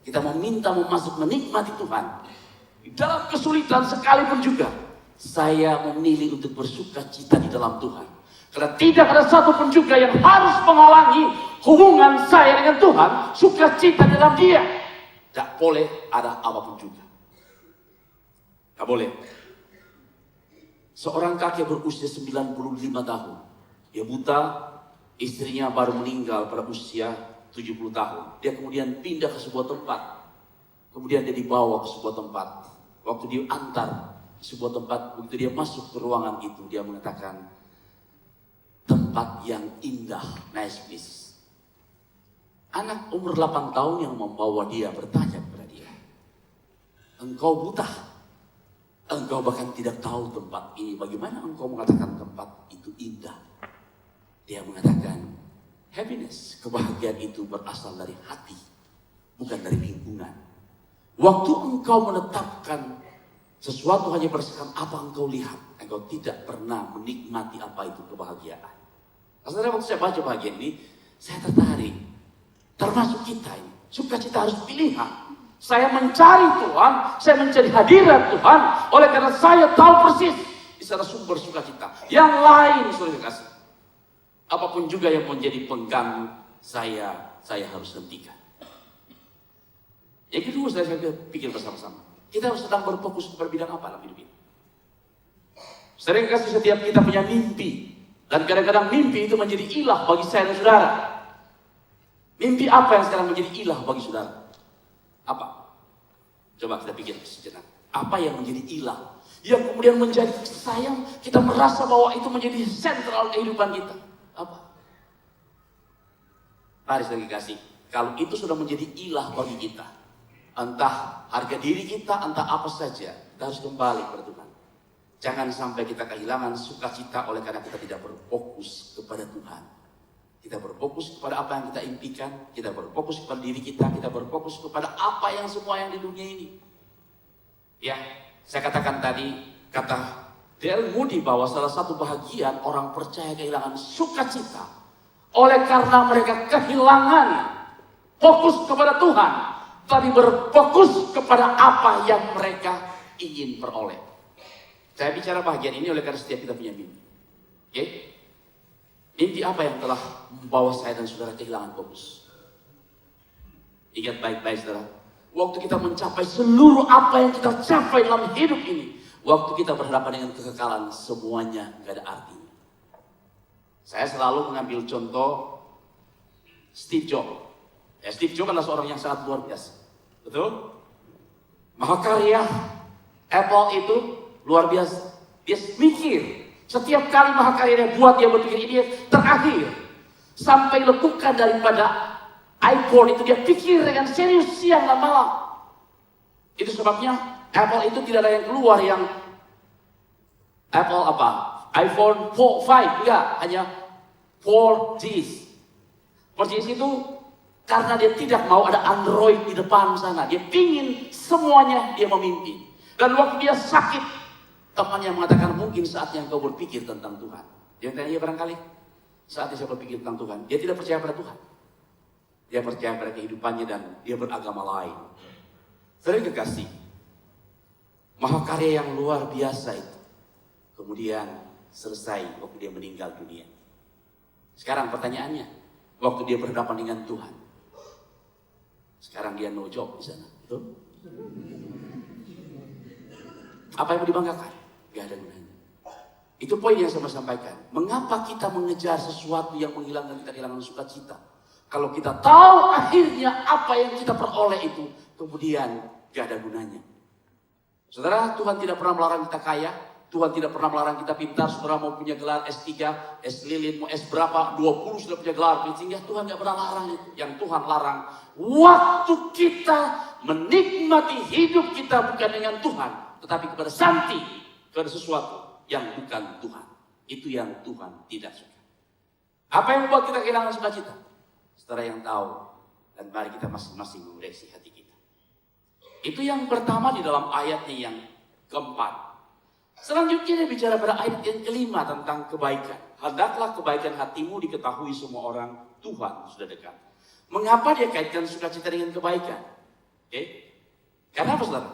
Kita meminta menikmati Tuhan. Di dalam kesulitan sekalipun juga. Saya memilih untuk bersukacita di dalam Tuhan. Karena tidak ada satupun juga yang harus menghalangi hubungan saya dengan Tuhan. Sukacita dalam Dia. Tidak boleh ada apapun juga. Tidak boleh. Seorang kakek berusia 95 tahun. Dia buta, istrinya baru meninggal pada usia 70 tahun. Dia kemudian pindah ke sebuah tempat. Kemudian dia dibawa ke sebuah tempat. Waktu dia antar sebuah tempat, begitu dia masuk ke ruangan itu, dia mengatakan, tempat yang indah, nice place. Anak umur 8 tahun yang membawa dia bertanya kepada dia, engkau buta, engkau bahkan tidak tahu tempat ini, bagaimana engkau mengatakan tempat itu indah? Dia mengatakan, happiness, kebahagiaan itu berasal dari hati, bukan dari lingkungan. Waktu engkau menetapkan sesuatu hanya berdasarkan apa engkau lihat, engkau tidak pernah menikmati apa itu kebahagiaan. Saudara, waktu saya baca bagian ini, saya tertarik. Termasuk kita ini, sukacita harus pilihan. Saya mencari Tuhan, saya mencari hadirat Tuhan, oleh karena saya tahu persis di sana sumber sukacita. Yang lain, saudara kasih, apapun juga yang menjadi pengganggu saya harus hentikan. Yang kedua, saya pikir bersama-sama. Kita harus sedang berfokus kepada bidang apa dalam hidup ini. Sering kasih setiap kita punya mimpi. Dan kadang-kadang mimpi itu menjadi ilah bagi saya dan saudara. Mimpi apa yang sekarang menjadi ilah bagi saudara? Apa? Coba kita pikir sejenak. Apa yang menjadi ilah? Yang kemudian menjadi sayang, kita merasa bahwa itu menjadi sentral kehidupan kita. Apa? Mari lagi kasih. Kalau itu sudah menjadi ilah bagi kita, entah harga diri kita, entah apa saja, kita harus kembali kepada Tuhan. Jangan sampai kita kehilangan sukacita oleh karena kita tidak berfokus kepada Tuhan. Kita berfokus kepada apa yang kita impikan, kita berfokus kepada diri kita berfokus kepada apa yang semua yang di dunia ini. Ya, saya katakan tadi, kata D.L. Moody bahwa salah satu bahagian orang percaya kehilangan sukacita oleh karena mereka kehilangan fokus kepada Tuhan, tapi berfokus kepada apa yang mereka ingin peroleh. Saya bicara bahagian ini oleh karena setiap kita punya mimpi. Oke? Mimpi apa yang telah membawa saya dan saudara kehilangan fokus? Ingat baik-baik saudara, waktu kita mencapai seluruh apa yang kita capai dalam hidup ini, waktu kita berhadapan dengan kekekalan, semuanya gak ada artinya. Saya selalu mengambil contoh Steve Jobs. Steve Jobs adalah seorang yang sangat luar biasa. Betul? Mahakarya Apple itu luar biasa. Dia mikir. Setiap kali mahakarya dia buat, dia berpikir ini terakhir. Sampai lekukan daripada iPhone itu dia pikir dengan serius siang dan malam. Itu sebabnya Apple itu tidak ada yang keluar yang Apple apa? iPhone 4, 5, enggak, hanya 4Gs. 4Gs itu karena dia tidak mau ada Android di depan sana. Dia pingin semuanya dia memimpi. Dan waktu dia sakit, temannya mengatakan mungkin saatnya engkau berpikir tentang Tuhan. Dia tanya, iya barangkali saatnya saya berpikir tentang Tuhan. Dia tidak percaya pada Tuhan. Dia percaya pada kehidupannya dan dia beragama lain. Sering kekasih, mahakarya yang luar biasa itu kemudian selesai waktu dia meninggal dunia. Sekarang pertanyaannya, waktu dia berhadapan dengan Tuhan, sekarang dia no job di sana, betul? Apa yang mau dibanggakan? Gak ada gunanya. Itu poin yang saya mau sampaikan. Mengapa kita mengejar sesuatu yang menghilangkan kita kehilangan sukacita? Kalau kita tahu akhirnya apa yang kita peroleh itu, kemudian gak ada gunanya. Saudara, Tuhan tidak pernah melarang kita kaya. Tuhan tidak pernah melarang kita pintar. Saudara mau punya gelar S3, S lilin, mau S berapa, 20 sudah punya gelar. Sehingga Tuhan gak pernah larang itu. Yang Tuhan larang, waktu kita menikmati hidup kita bukan dengan Tuhan, tetapi kepada santi, kepada sesuatu yang bukan Tuhan. Itu yang Tuhan tidak suka. Apa yang membuat kita kehilangan sukacita? Saudara yang tahu, dan mari kita masing-masing mengoreksi hati kita. Itu yang pertama di dalam ayatnya yang keempat. Selanjutnya dia bicara pada ayat yang kelima tentang kebaikan. Hendaklah kebaikan hatimu diketahui semua orang, Tuhan sudah dekat. Mengapa dia kaitkan sukacita dengan kebaikan? Karena apa saudara?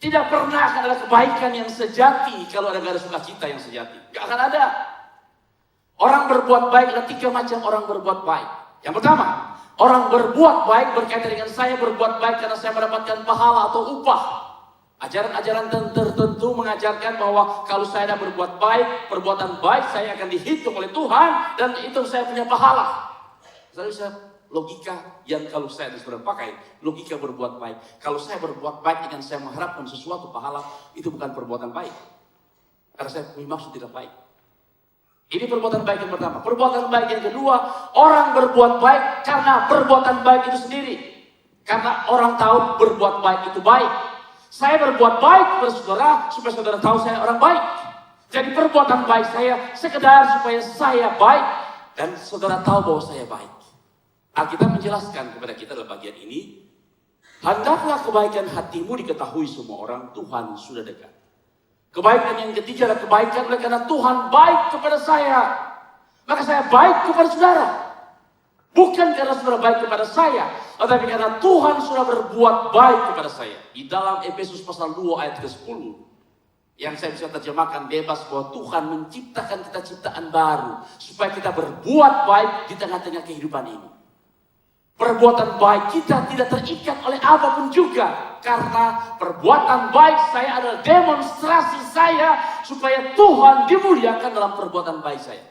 Tidak pernah akan ada kebaikan yang sejati kalau ada sukacita yang sejati. Gak akan ada. Orang berbuat baik ada 3 macam orang berbuat baik. Yang pertama, orang berbuat baik berkaitan dengan saya berbuat baik karena saya mendapatkan pahala atau upah. Ajaran-ajaran tertentu mengajarkan bahwa kalau saya berbuat baik, perbuatan baik saya akan dihitung oleh Tuhan dan itu saya punya pahala. Saya logika yang kalau saya sudah pakai, logika berbuat baik. Kalau saya berbuat baik dengan saya mengharapkan sesuatu pahala, itu bukan perbuatan baik. Karena saya punya maksud tidak baik. Ini perbuatan baik yang pertama. Perbuatan baik yang kedua, orang berbuat baik karena perbuatan baik itu sendiri. Karena orang tahu berbuat baik itu baik. Saya berbuat baik kepada saudara supaya saudara tahu saya orang baik. Jadi perbuatan baik saya sekedar supaya saya baik dan saudara tahu bahwa saya baik. Alkitab menjelaskan kepada kita dalam bagian ini, hendaklah kebaikan hatimu diketahui semua orang, Tuhan sudah dekat. Kebaikan yang ketiga adalah kebaikan oleh karena Tuhan baik kepada saya. Maka saya baik kepada saudara. Bukan karena saudara baik kepada saya, tetapi karena Tuhan sudah berbuat baik kepada saya. Di dalam Efesus pasal 2 ayat ke-10, yang saya bisa terjemahkan bebas bahwa Tuhan menciptakan kita ciptaan baru supaya kita berbuat baik di tengah-tengah kehidupan ini. Perbuatan baik kita tidak terikat oleh apapun juga. Karena perbuatan baik saya adalah demonstrasi saya supaya Tuhan dimuliakan dalam perbuatan baik saya.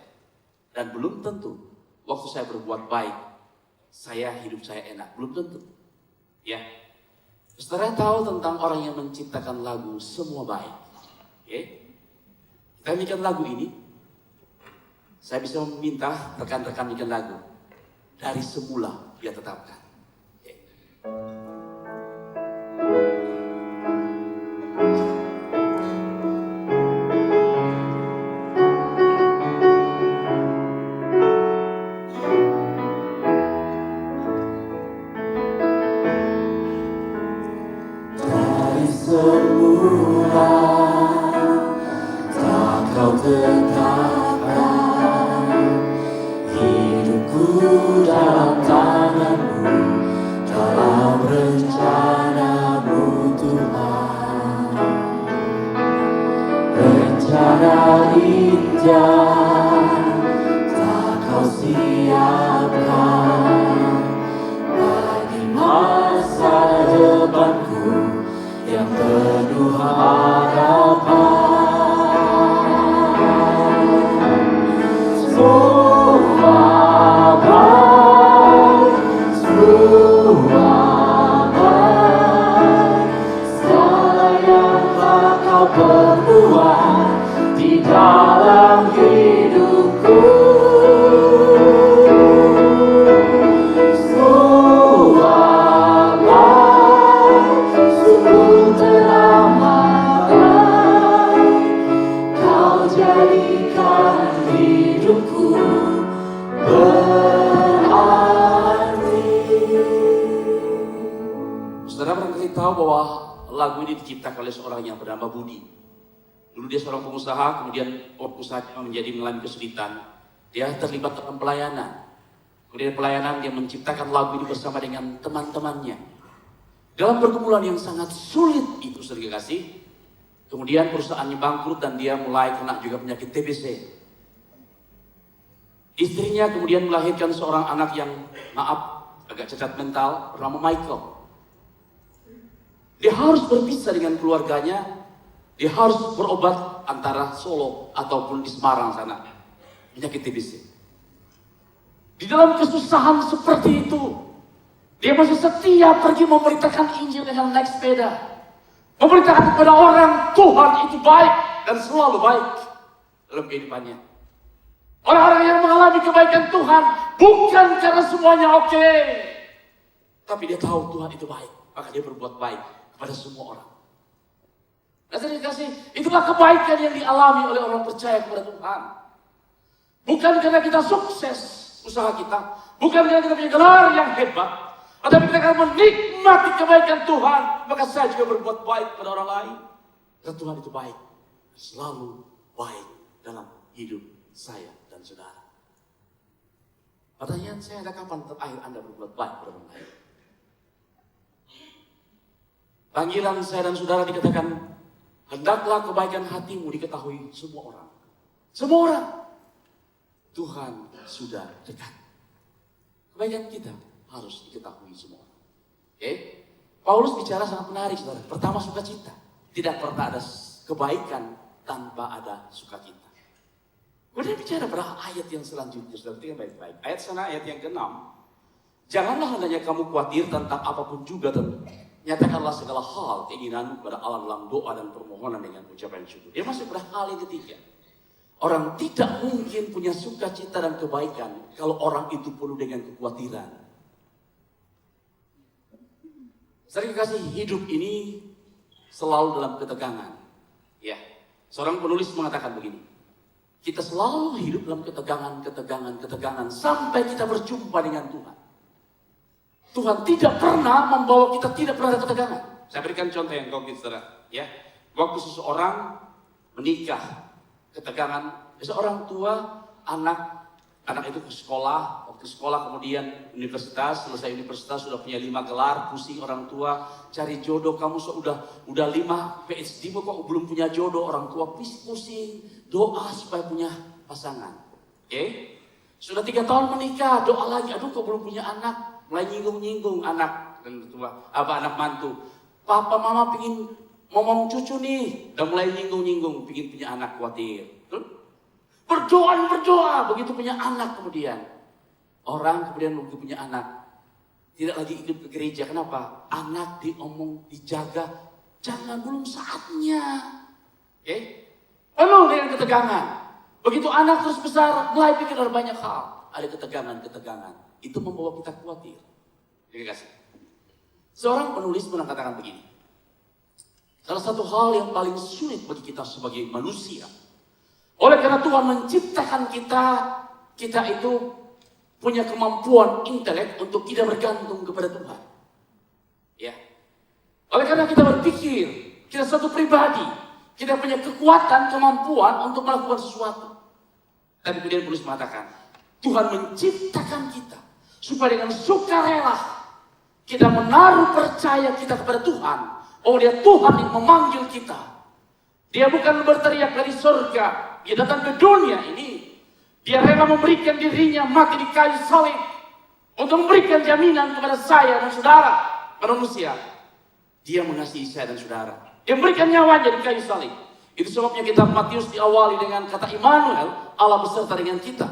Dan belum tentu waktu saya berbuat baik, hidup saya enak. Belum tentu. Ya. Saudara tahu tentang orang yang menciptakan lagu Semua Baik. Kita bikin lagu ini. Saya bisa meminta rekan-rekan bikin lagu. Dari semula dia tetapkan. persiapkan bagi masa depanku yang penuh harapan. Dalam hidupku suaplah, sungguh teramatkan, kau jadikan hidupku berarti. Saudara barangkali tahu bahwa lagu ini diciptakan oleh seorang yang bernama Budi. Dulu dia seorang pengusaha, kemudian usahanya mengalami kesulitan. Dia terlibat dalam pelayanan. Kemudian pelayanan dia menciptakan lagu ini bersama dengan teman-temannya. Dalam pergumulan yang sangat sulit itu, saudara kasih. Kemudian perusahaannya bangkrut dan dia mulai kena juga penyakit TBC. Istrinya kemudian melahirkan seorang anak yang agak cacat mental bernama Michael. Dia harus berpisah dengan keluarganya. Dia harus berobat antara Solo ataupun di Semarang sana. Penyakit TBC. Di dalam kesusahan seperti itu, dia masih setia pergi memberitakan Injil dengan naik sepeda. Memberitakan kepada orang Tuhan itu baik dan selalu baik dalam kehidupannya. Orang-orang yang mengalami kebaikan Tuhan bukan karena semuanya oke, tapi dia tahu Tuhan itu baik, maka dia berbuat baik kepada semua orang. Nah, saya kasih, itulah kebaikan yang dialami oleh orang percaya kepada Tuhan. Bukan karena kita sukses usaha kita, bukan karena kita punya gelar yang hebat, tetapi kita akan menikmati kebaikan Tuhan. Maka saya juga berbuat baik kepada orang lain. Karena Tuhan itu baik, selalu baik dalam hidup saya dan saudara. Pertanyaan saya, ada kapan terakhir Anda berbuat baik kepada orang lain? Panggilan saya dan saudara dikatakan, hendaklah kebaikan hatimu diketahui semua orang. Semua orang. Tuhan sudah dekat. Kebaikan kita harus diketahui semua orang. Oke? Paulus bicara sangat menarik, saudara. Pertama, sukacita. Tidak pernah ada kebaikan tanpa ada sukacita. Kemudian bicara pada ayat yang selanjutnya, saudara. Perhatikan baik-baik. Ayat sana, ayat yang ke-6. Janganlah hendaknya kamu khawatir tentang apapun juga, nyatakanlah segala hal keinginanmu kepada Allah dalam doa dan permohonan dengan ucapan syukur. Dia masuk pada hal yang ketiga. Orang tidak mungkin punya sukacita dan kebaikan kalau orang itu penuh dengan kekhawatiran. Sering kasih hidup ini selalu dalam ketegangan. Ya, seorang penulis mengatakan begini. Kita selalu hidup dalam ketegangan sampai kita berjumpa dengan Tuhan. Tuhan tidak pernah membawa kita tidak pernah ada ketegangan. Saya berikan contoh yang konkret, saudara. Ya, waktu seseorang menikah, ketegangan. Seorang tua, anak itu ke sekolah, waktu sekolah kemudian universitas, selesai universitas sudah punya 5 gelar, pusing orang tua cari jodoh. Kamu sudah 5 PhD kok belum punya jodoh, orang tua pusing, doa supaya punya pasangan. Oke? Sudah 3 tahun menikah, doa lagi, aduh kok belum punya anak. Mulai nyinggung-nyinggung anak dan tua, anak mantu. Papa mama pingin ngomong cucu nih, dan mulai nyinggung-nyinggung, pingin punya anak, khawatir. Berdoa, begitu punya anak kemudian. Orang kemudian begitu punya anak, tidak lagi ikut ke gereja. Kenapa? Anak diomong, dijaga, jangan belum saatnya. Oke? Penuh dengan ketegangan. Begitu anak terus besar, mulai pikir ada banyak hal. Ada ketegangan. Itu membawa kita khawatir. Terima kasih. Seorang penulis mengatakan begini. Salah satu hal yang paling sulit bagi kita sebagai manusia. Oleh karena Tuhan menciptakan kita itu punya kemampuan intelek untuk tidak bergantung kepada Tuhan. Ya. Oleh karena kita berpikir, kita satu pribadi, kita punya kekuatan, kemampuan untuk melakukan sesuatu. Tapi kemudian penulis mengatakan, Tuhan menciptakan kita supaya dengan sukarela kita menaruh percaya kita kepada Tuhan. Oh, dia Tuhan yang memanggil kita. Dia bukan berteriak dari surga. Dia datang ke dunia ini Dia rela memberikan dirinya mati di kayu salib untuk memberikan jaminan kepada saya dan saudara manusia. Dia mengasihi saya dan saudara. Dia memberikan nyawanya di kayu salib. Itu sebabnya kitab Matius diawali dengan kata Immanuel, Allah beserta dengan kita.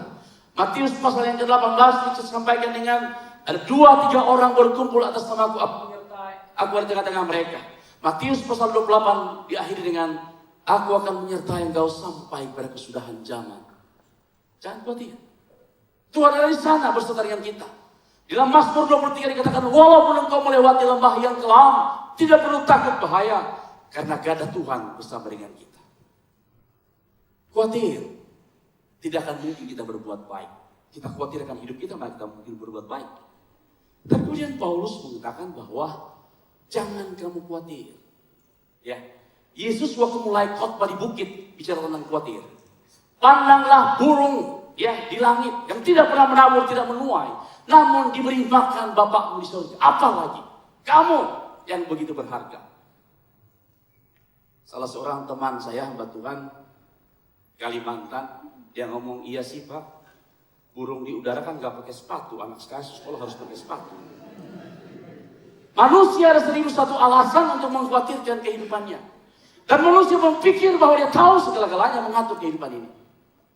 Matius pasal yang ke-18 disampaikan dengan ada 2-3 orang berkumpul atas nama aku ada di tengah-tengah mereka. Matius pasal 28 diakhiri dengan aku akan menyertai engkau sampai pada kesudahan zaman. Jangan khawatir. Tuhan ada di sana beserta dengan kita. Di dalam Mazmur 23 dikatakan, walaupun engkau melewati lembah yang kelam, tidak perlu takut bahaya, karena gada Tuhan bersama dengan kita. Khawatir, tidak akan mungkin kita berbuat baik. Kita khawatir akan hidup kita, maka kita mungkin berbuat baik. Dan kemudian Paulus mengatakan bahwa jangan kamu khawatir. Ya, Yesus waktu mulai khotbah di bukit bicara tentang khawatir. Pandanglah burung ya di langit yang tidak pernah menabur, tidak menuai, namun diberi makan Bapakmu di surga. Apalagi kamu yang begitu berharga. Salah seorang teman saya, hamba Tuhan Kalimantan, dia ngomong, iya sih Pak, burung di udara kan gak pakai sepatu, anak sekarang sekolah harus pakai sepatu. Manusia ada 1001 alasan untuk mengkhawatirkan kehidupannya. Dan manusia berpikir bahwa dia tahu segala-galanya mengatur kehidupan ini.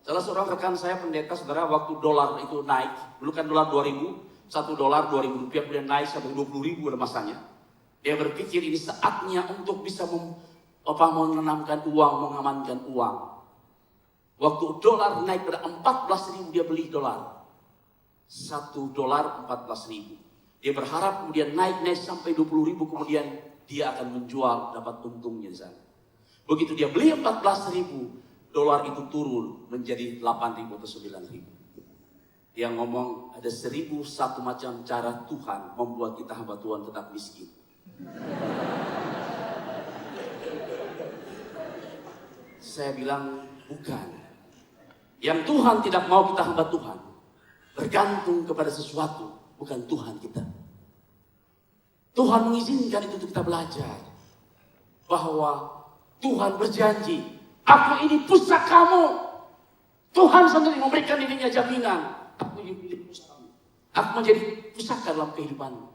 Salah seorang rekan saya pendeta, saudara, waktu dolar itu naik, dulu kan dolar 2000, $1 2.000 rupiah, kemudian naik sampai 20.000 ada masanya. Dia berpikir ini saatnya untuk bisa menanamkan uang, mengamankan uang. Waktu dolar naik pada 14.000 dia beli dolar. $1 14.000. Dia berharap kemudian naik sampai 20.000, kemudian dia akan menjual, dapat untungnya di sana. Begitu dia beli 14.000, dolar itu turun menjadi 8.000 atau 9.000. Dia ngomong ada 1.001 macam cara Tuhan membuat kita hamba Tuhan tetap miskin. Saya bilang bukan. Yang Tuhan tidak mau kita hamba Tuhan bergantung kepada sesuatu, bukan Tuhan kita. Tuhan mengizinkan itu untuk kita belajar bahwa Tuhan berjanji, aku ini pusakamu. Tuhan sendiri memberikan dirinya jaminan. Aku ini milik pusakamu. Aku menjadi pusaka dalam kehidupanmu.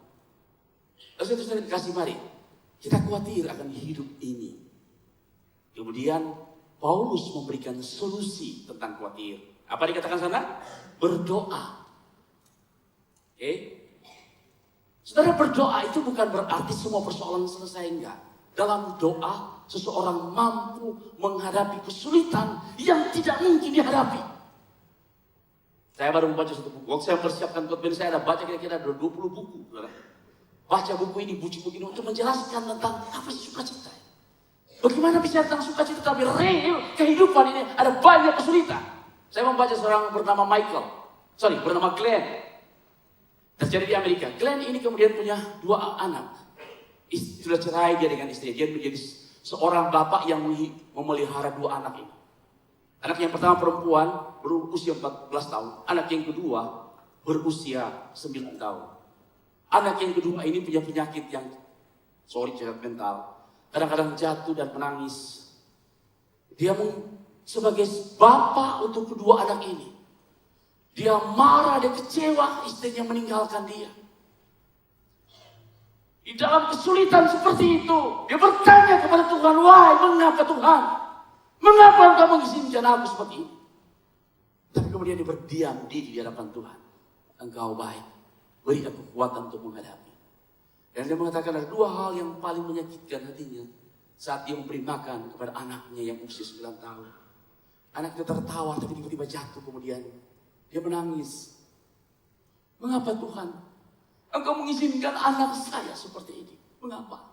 Lalu itu saya dikasih, mari kita khawatir akan hidup ini. Kemudian Paulus memberikan solusi tentang khawatir. Apa dikatakan sana? Berdoa. Oke? Saudara, berdoa itu bukan berarti semua persoalan selesai, enggak. Dalam doa, seseorang mampu menghadapi kesulitan yang tidak mungkin dihadapi. Saya baru membaca satu buku. Waktu saya persiapkan khotbah, saya ada baca kira-kira 20 buku. Baca buku ini, buku ini untuk menjelaskan tentang apa sih sukacita. Bagaimana bisa tentang sukacita, tapi real kehidupan ini ada banyak kesulitan. Saya membaca seorang bernama bernama Glenn. Terjadi di Amerika. Glenn ini kemudian punya 2 anak. Sudah cerai dia dengan istri. Dia menjadi seorang bapak yang memelihara 2 anak ini. Anak yang pertama perempuan berusia 14 tahun. Anak yang kedua berusia 9 tahun. Anak yang kedua ini punya penyakit yang cacat mental. Kadang-kadang jatuh dan menangis. Dia sebagai bapak untuk kedua anak ini. Dia marah, dia kecewa istrinya meninggalkan dia. Di dalam kesulitan seperti itu, dia bertanya kepada Tuhan, wahai mengapa Tuhan? Mengapa engkau mengizinkan aku seperti ini? Tapi kemudian dia berdiam diri di hadapan Tuhan. Engkau baik, beri aku kekuatan untuk menghadapi. Dan dia mengatakan ada 2 hal yang paling menyakitkan hatinya saat dia memberi makan kepada anaknya yang usia 9 tahun. Anaknya tertawa tapi tiba-tiba jatuh, kemudian dia menangis. Mengapa Tuhan? Engkau mengizinkan anak saya seperti ini. Mengapa?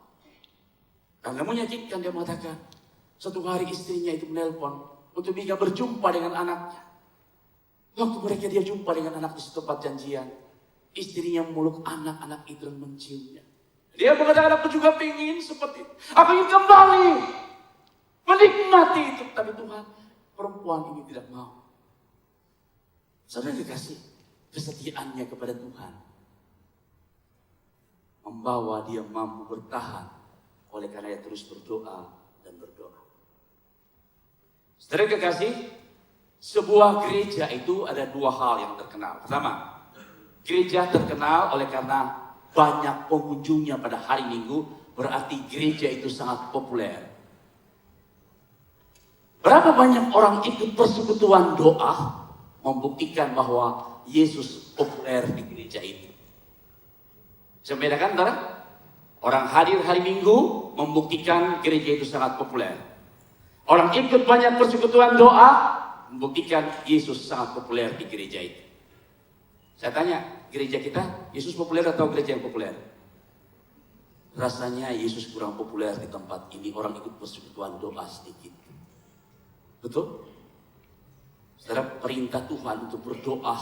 Karena menyakitkan, dia mengatakan, satu hari istrinya itu menelpon untuk dia berjumpa dengan anaknya. Waktu dia jumpa dengan anak di tempat janjian, istrinya memeluk anak-anak itu dan menciumnya. Dia mengatakan, aku juga ingin seperti itu. Aku ingin kembali menikmati itu. Tapi Tuhan, perempuan ini tidak mau. Saudara dikasih kesetiaannya kepada Tuhan membawa dia mampu bertahan. Oleh karena dia terus berdoa dan berdoa. Saudara kekasih, Sebuah gereja itu ada dua hal yang terkenal. Pertama, gereja terkenal oleh karena banyak pengunjungnya pada hari Minggu, berarti gereja itu sangat populer. Berapa banyak orang ikut persekutuan doa membuktikan bahwa Yesus populer di gereja itu. Bisa membedakan antara orang hadir hari Minggu membuktikan gereja itu sangat populer. Orang ikut banyak persekutuan doa membuktikan Yesus sangat populer di gereja itu. Saya tanya, gereja kita Yesus populer atau gereja yang populer? Rasanya Yesus kurang populer di tempat ini. Orang ikut persekutuan doa sedikit. Betul? Saudara, perintah Tuhan untuk berdoa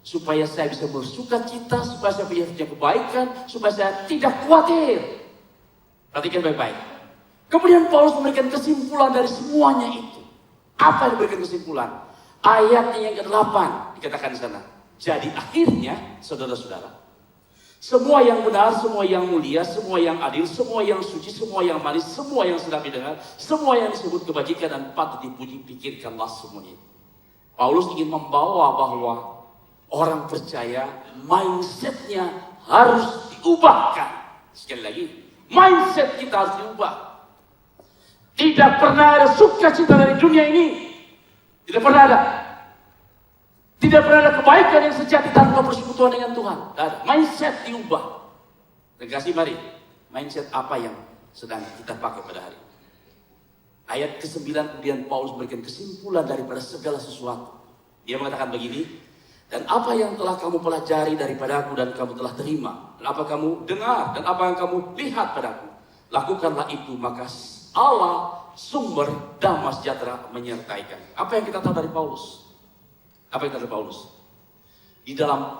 supaya saya bisa bersuka cita, supaya saya punya kebaikan, supaya saya tidak khawatir. Perhatikan baik-baik. Kemudian Paulus memberikan kesimpulan dari semuanya itu. Apa yang diberikan kesimpulan? Ayatnya yang ke-8 dikatakan di sana. Jadi akhirnya, saudara-saudara, semua yang benar, semua yang mulia, semua yang adil, semua yang suci, semua yang manis, semua yang sedap didengar, semua yang disebut kebajikan dan patut dipuji, pikirkanlah semuanya. Paulus ingin membawa bahwa orang percaya mindsetnya harus diubahkan. Sekali lagi, mindset kita harus diubah. Tidak pernah ada sukacita dari dunia ini. Tidak pernah ada. Tidak pernah ada kebaikan yang sejati tanpa persekutuan dengan Tuhan. Tidak ada. Mindset diubah. Dan kasih mari, mindset apa yang sedang kita pakai pada hari ini. Ayat ke-9 kemudian Paulus memberikan kesimpulan daripada segala sesuatu. Dia mengatakan begini, dan apa yang telah kamu pelajari daripadaku dan kamu telah terima, dan apa kamu dengar, dan apa yang kamu lihat padaku, lakukanlah itu, maka Allah sumber damai sejahtera menyertai kamu. Apa yang kita tahu dari Paulus? Apa yang kita tahu dari Paulus? Di dalam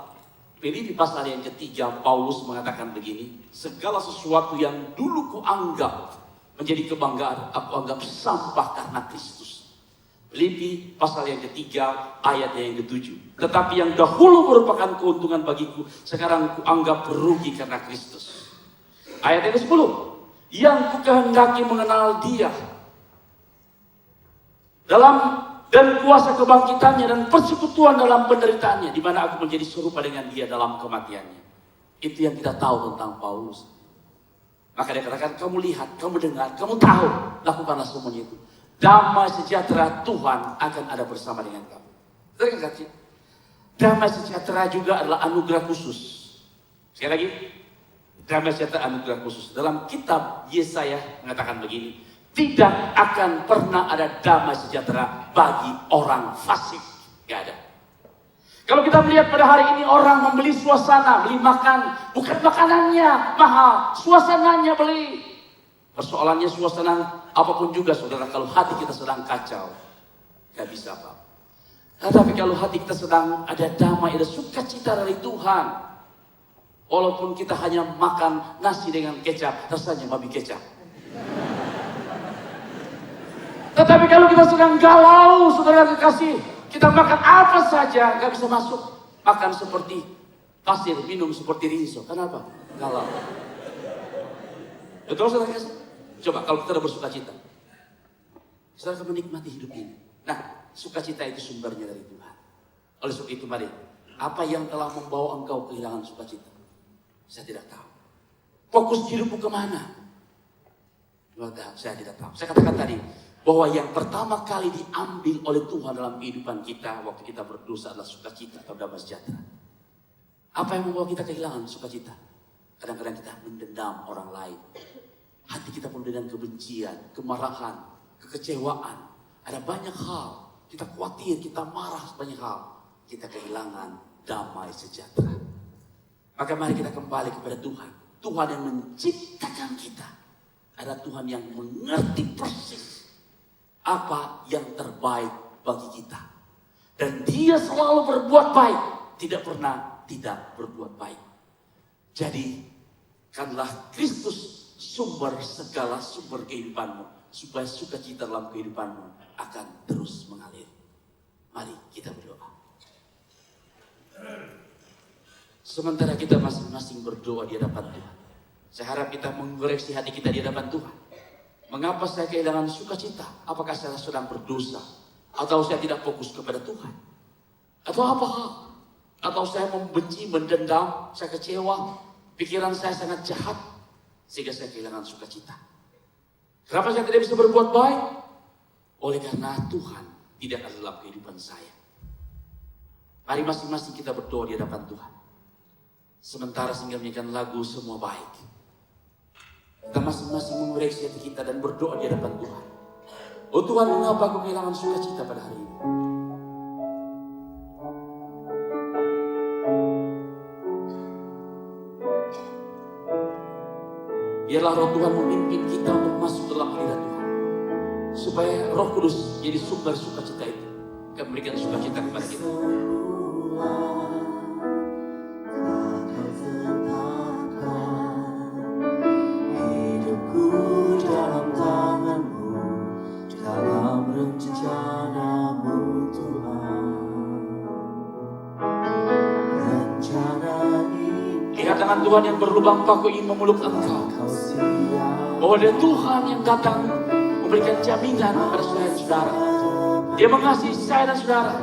Filipi pasal yang ketiga, Paulus mengatakan begini, segala sesuatu yang dulu kuanggap menjadi kebanggaan, aku anggap sampah karena Kristus. Filipi pasal yang ketiga, ayat yang ke-7. Tetapi yang dahulu merupakan keuntungan bagiku, sekarang kuanggap rugi karena Kristus. Ayat yang ke-10. Yang kukehendaki mengenal Dia dalam dan kuasa kebangkitannya dan persekutuan dalam penderitaannya, di mana aku menjadi serupa dengan Dia dalam kematiannya. Itu yang kita tahu tentang Paulus. Maka dia katakan, kamu lihat, kamu dengar, kamu tahu, lakukanlah semuanya itu. Damai sejahtera Tuhan akan ada bersama dengan kamu. Terkasih, damai sejahtera juga adalah anugerah khusus. Sekali lagi, damai sejahtera anugerah khusus. Dalam kitab Yesaya mengatakan begini, tidak akan pernah ada damai sejahtera bagi orang fasik. Gak ada. Kalau kita melihat pada hari ini orang membeli suasana, beli makan, bukan makanannya mahal, suasananya beli. Persoalannya suasana apapun juga saudara, kalau hati kita sedang kacau, gak bisa apa. Tetapi kalau hati kita sedang ada damai, ada sukacita dari Tuhan, walaupun kita hanya makan nasi dengan kecap, rasanya babi kecap. Tetapi kalau kita sedang galau, saudara kekasih, kita makan apa saja, gak bisa masuk. Makan seperti pasir, minum seperti rinso. Kenapa? Galau. Betul saudara kekasih? Coba kalau kita udah bersuka cita, saudara akan menikmati hidup ini. Nah, sukacita itu sumbernya dari Tuhan. Oleh sebab itu mari, apa yang telah membawa engkau kehilangan sukacita? Saya tidak tahu. Fokus hidupmu kemana? Saya tidak tahu. Saya katakan tadi, bahwa yang pertama kali diambil oleh Tuhan dalam kehidupan kita waktu kita berdosa adalah sukacita atau damai sejahtera. Apa yang membawa kita kehilangan sukacita? Kadang-kadang kita mendendam orang lain. Hati kita penuh dengan kebencian, kemarahan, kekecewaan. Ada banyak hal. Kita khawatir, kita marah banyak hal. Kita kehilangan damai sejahtera. Maka mari kita kembali kepada Tuhan. Tuhan yang menciptakan kita. Ada Tuhan yang mengerti persis apa yang terbaik bagi kita. Dan Dia selalu berbuat baik. Tidak pernah tidak berbuat baik. Jadi, kanlah Kristus sumber segala sumber kehidupanmu. Supaya sukacita dalam kehidupanmu akan terus mengalir. Mari kita berdoa. Sementara kita masing-masing berdoa di hadapan Tuhan, saya harap kita mengoreksi hati kita di hadapan Tuhan. Mengapa saya kehilangan sukacita? Apakah saya sedang berdosa? Atau saya tidak fokus kepada Tuhan? Atau apa hal? Atau saya membenci, mendendam, saya kecewa, pikiran saya sangat jahat, sehingga saya kehilangan sukacita. Kenapa saya tidak bisa berbuat baik? Oleh karena Tuhan tidak ada dalam kehidupan saya. Mari masing-masing kita berdoa di hadapan Tuhan. Sementara sehingga menyanyikan lagu Semua Baik, kita masing-masing mengoreksi hati kita dan berdoa di hadapan Tuhan. Oh Tuhan, mengapa aku kehilangan sukacita pada hari ini? Biarlah roh Tuhan memimpin kita untuk masuk dalam hadirat Tuhan. Supaya Roh Kudus jadi sumber sukacita itu. Akan memberikan sukacita kepada kita. Lihat tangan Tuhan yang berlubang paku ingin memeluk engkau. Bahwa ada Tuhan yang datang memberikan jaminan kepada saudara dan saudara. Dia mengasihi saya dan saudara.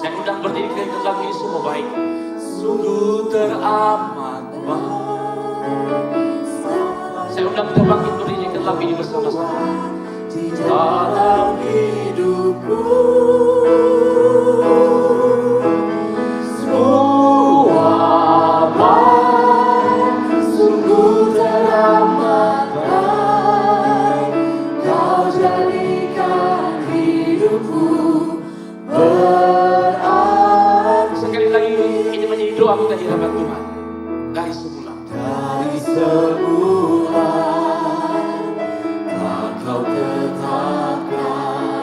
Saya undang berdiri ke lagu ini Semua Baik. Sungguh teramat baik. Saya undang kita bangkit berdiri ke lagu ini bersama-sama. Dalam hidupku semua baik, sungguh teramat baik. Kau jadikan hidupku berarti. Sekali lagi ini menjadi doa kita di hadapan Tuhan. Dari semula Kau tetapkan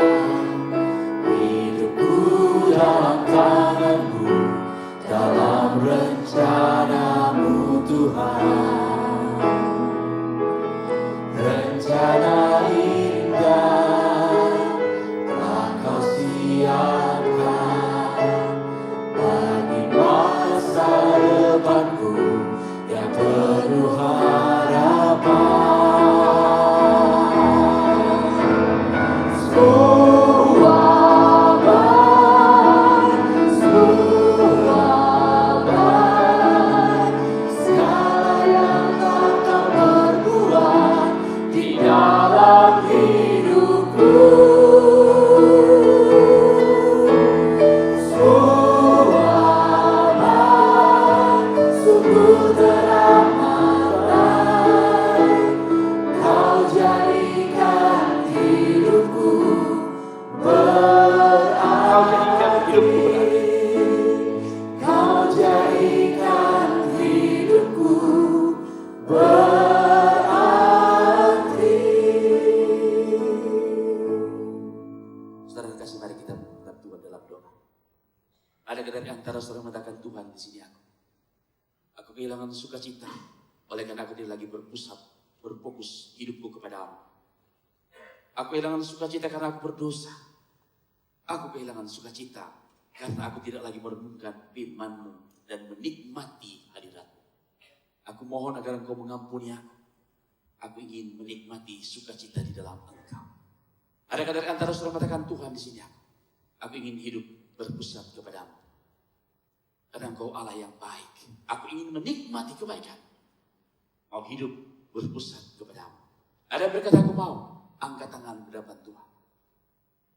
hidupku dalam tangan-Mu, dalam rencana-Mu Tuhan. Rencana indah telah Kau siapkan bagi masa depanku yang penuh harapan. Kehilangan sukacita oleh karena aku tidak lagi berfokus hidupku kepada-Mu. Aku kehilangan sukacita karena aku berdosa. Aku kehilangan sukacita karena aku tidak lagi merenungkan firman-Mu dan menikmati hadirat-Mu. Aku mohon agar Engkau mengampuni aku. Aku ingin menikmati sukacita di dalam Engkau. Ada kadar antara saudara mengatakan Tuhan di sini aku ingin hidup berpusat kepada-Mu. Karena Engkau Allah yang baik. Aku ingin menikmati kebaikan. Mau hidup berpusat kepada-Mu. Ada yang berkata aku mau. Angkat tangan di hadapan Tuhan.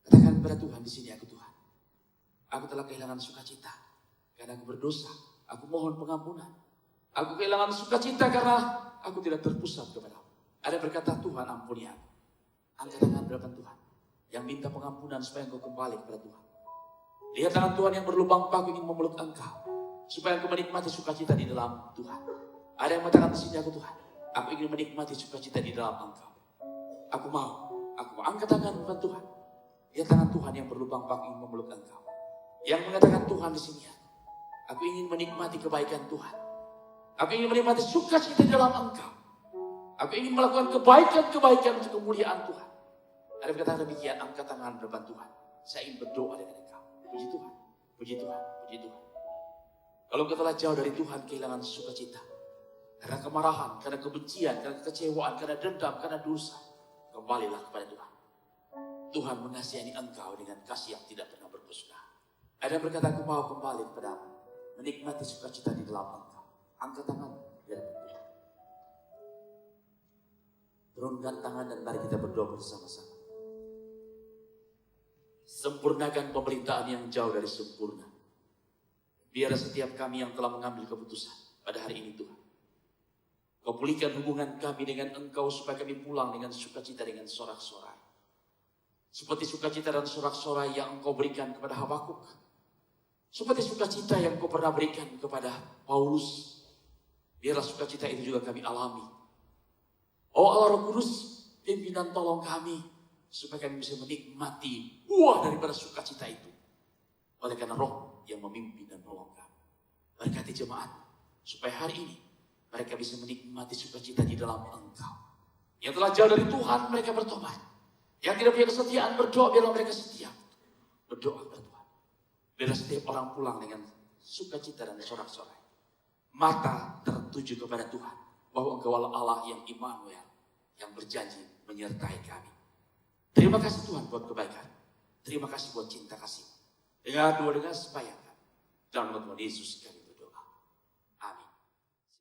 Katakan kepada Tuhan di sini aku Tuhan. Aku telah kehilangan sukacita. Karena aku berdosa. Aku mohon pengampunan. Aku kehilangan sukacita karena aku tidak terpusat kepada-Mu. Ada yang berkata Tuhan ampuni aku. Angkat tangan di hadapan Tuhan. Yang minta pengampunan supaya Engkau kembali kepada Tuhan. Lihat tangan Tuhan yang berlubang paku ingin memeluk engkau. Supaya engkau menikmati sukacita di dalam Tuhan. Ada yang mengatakan di sini aku Tuhan. Aku ingin menikmati sukacita di dalam engkau. Aku mau angkat tangan bukan Tuhan. Lihat tangan Tuhan yang berlubang paku ingin memeluk engkau. Yang mengatakan Tuhan di sini aku ingin menikmati kebaikan Tuhan. Aku ingin menikmati sukacita di dalam engkau. Aku ingin melakukan kebaikan-kebaikan untuk kemuliaan Tuhan. Ada yang berkata demikian, angkat tangan di depan Tuhan. Saya ingin berdoa dengan engkau. Puji Tuhan, puji Tuhan, puji Tuhan. Kalau engkau telah jauh dari Tuhan, kehilangan sukacita. karena kemarahan, karena kebencian, karena kekecewaan, karena dendam, karena dosa, kembalilah kepada Tuhan. Tuhan mengasihani engkau dengan kasih yang tidak pernah berpusna. Ada yang berkata, aku mau kembali kepadamu, menikmati sukacita di dalam engkau. Angkat tangan di hadapan Tuhan. Turunkan tangan dan mari kita berdoa bersama-sama. Sempurnakan pemerintahan yang jauh dari sempurna. Biar setiap kami yang telah mengambil keputusan pada hari ini Tuhan, Kau pulihkan hubungan kami dengan Engkau supaya kami pulang dengan sukacita, dengan sorak-sorai. Seperti sukacita dan sorak-sorai yang Engkau berikan kepada Habakuk. Seperti sukacita yang Kau pernah berikan kepada Paulus. Biarlah sukacita itu juga kami alami. Oh Allah Roh Kudus, pimpin dan tolong kami supaya kami bisa menikmati buah daripada sukacita itu. Oleh karena Roh yang memimpin dan menolong kami. Berkati jemaat supaya hari ini mereka bisa menikmati sukacita di dalam Engkau. Yang telah jauh dari Tuhan, mereka bertobat. Yang tidak punya kesetiaan berdoa, biarlah mereka setia. Berdoa kepada Tuhan. Biarlah setiap orang pulang dengan sukacita dan sorak-sorai. Mata tertuju kepada Tuhan. Bahwa Engkau adalah Allah yang Immanuel, yang berjanji menyertai kami. Terima kasih Tuhan buat kebaikan. Terima kasih buat cinta kasih. Dengan doa dengan sepayakan. Dalam nama Tuhan Yesus kami.